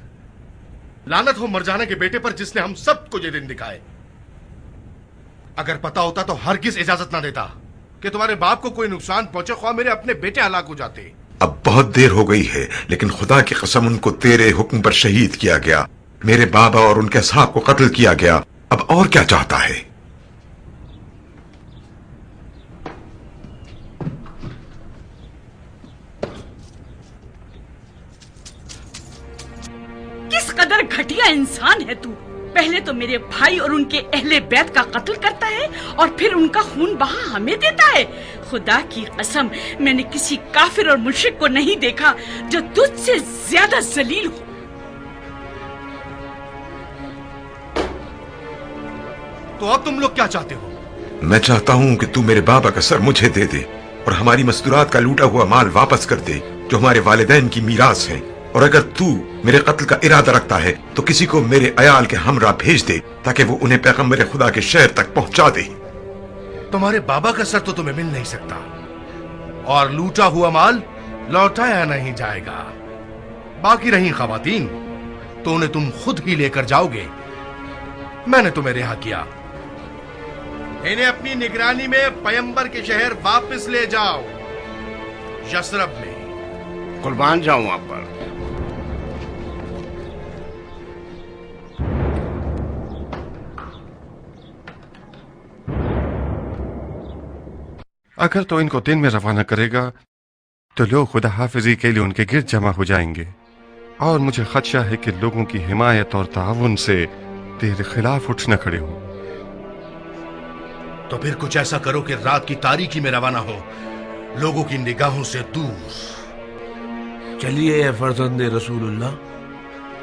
लानत हो मरजाना के बेटे पर जिसने हम सबको ये दिन दिखाए। अगर पता होता तो हरगिज इजाजत ना देता कि तुम्हारे बाप को कोई नुकसान पहुंचे, ख्वाह मेरे अपने बेटे हलाक हो जाते। अब बहुत देर हो गई है, लेकिन खुदा की कसम उनको तेरे हुक्म पर शहीद किया गया, मेरे बाबा और उनके साहब को कत्ल किया गया। अब और क्या चाहता है? किस कदर घटिया इंसान है तू। पहले तो मेरे भाई और उनके अहले बैत का कत्ल करता है और फिर उनका खून बहा हमें देता है। खुदा की कसम, मैंने किसी काफिर और मुशरिक को नहीं देखा जो तुझसे ज्यादा जलील हो। तो अब तुम लोग क्या चाहते हो? मैं चाहता हूं कि तू मेरे बाबा का सर मुझे दे दे और हमारी मस्तूरात का लूटा हुआ माल वापस कर दे जो हमारे वालिदैन की मीरास है। और अगर तू मेरे कत्ल का इरादा रखता है तो किसी को मेरे अयाल के हमरा भेज दे ताकि वो उन्हें पैगंबर खुदा के शहर तक पहुंचा दे। तुम्हारे बाबा का सर तो तुम्हें मिल नहीं सकता और लूटा हुआ माल लौटाया नहीं जाएगा। बाकी रही खवातीन तो उन्हें तुम खुद ही लेकर जाओगे। मैंने तुम्हें रिहा किया। इन्हें अपनी निगरानी में पैगंबर के शहर वापस ले जाओ, यसरब में। कुर्बान जाऊं आप पर। अगर तो इनको दिन में रवाना करेगा तो लोग खुदा हाफिजी के लिए उनके गिर्द जमा हो जाएंगे और मुझे खदशा है कि लोगों की हिमायत और ताउन से तेरे खिलाफ उठ न खड़े हो। तो फिर कुछ ऐसा करो कि रात की तारीकी में रवाना हो, लोगों की निगाहों से दूर। चलिए फर्जंद रसूलुल्लाह,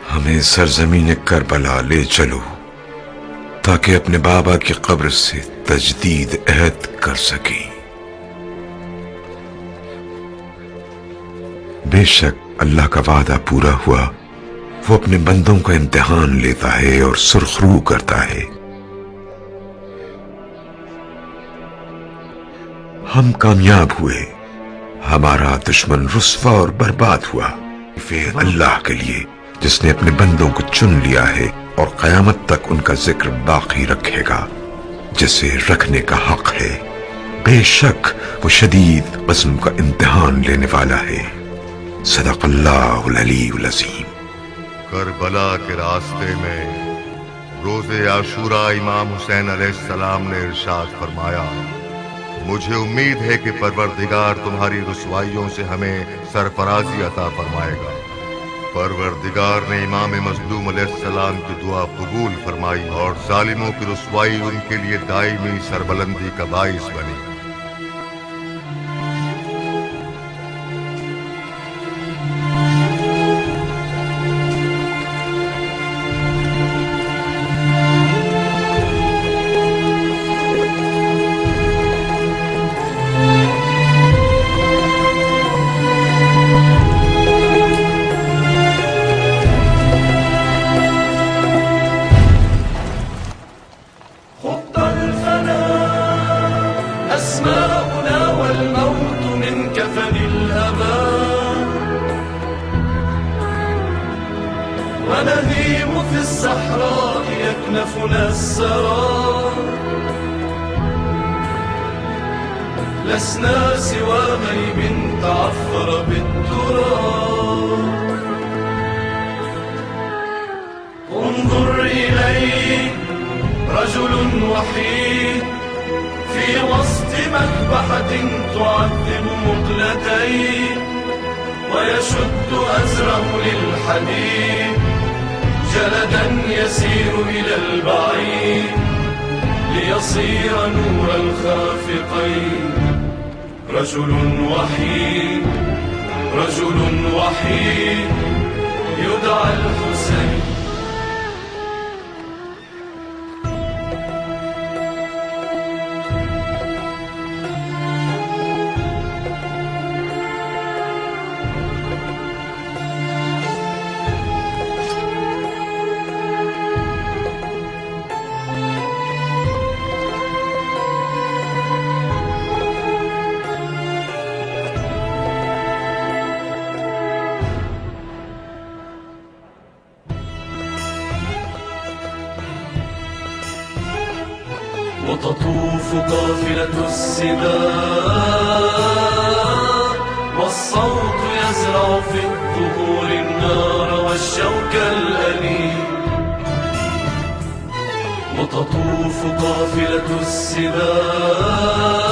हमें सरजमीन करबला ले चलो ताकि अपने बाबा की कब्र से तजदीद अहद कर सकें। बेशक अल्लाह का वादा पूरा हुआ, वो अपने बंदों का इम्तिहान लेता है और सुरखरू करता है। हम कामयाब हुए, हमारा दुश्मन रुस्वा और बर्बाद हुआ। फिर अल्लाह के लिए जिसने अपने बंदों को चुन लिया है और कयामत तक उनका जिक्र बाकी रखेगा जिसे रखने का हक है। बेशक वो शदीद कस्म का इम्तिहान लेने वाला है। सदक़ल्लाहुल अलीयुल अज़ीम। करबला के रास्ते में रोज़े आशूरा इमाम हुसैन अलैहिस्सलाम ने इरशाद फरमाया, मुझे उम्मीद है कि परवरदिगार तुम्हारी रुसवाइयों से हमें सरफराजी अता फरमाएगा। परवरदिगार ने इमाम मज़लूम अलैहिस्सलाम की दुआ कबूल फरमाई और जालिमों की रुसवाई उनके लिए दायमी सरबलंदी का बाइस बनी। ونهيم في الصحراء يكنفنا السرى لسنا سوى غيب تعفر بالتراب انظر إليه رجل وحيد في وسط مذبحة تعذب مقلتين ويشد أزره للحديد جلدا يسير إلى البعيد ليصير نور الخافقين رجل وحيد رجل وحيد يدعى الحسين وتطوف قافلة السباع والصوت يزرع في الظهور النار والشوك الأليم وتطوف قافلة السباع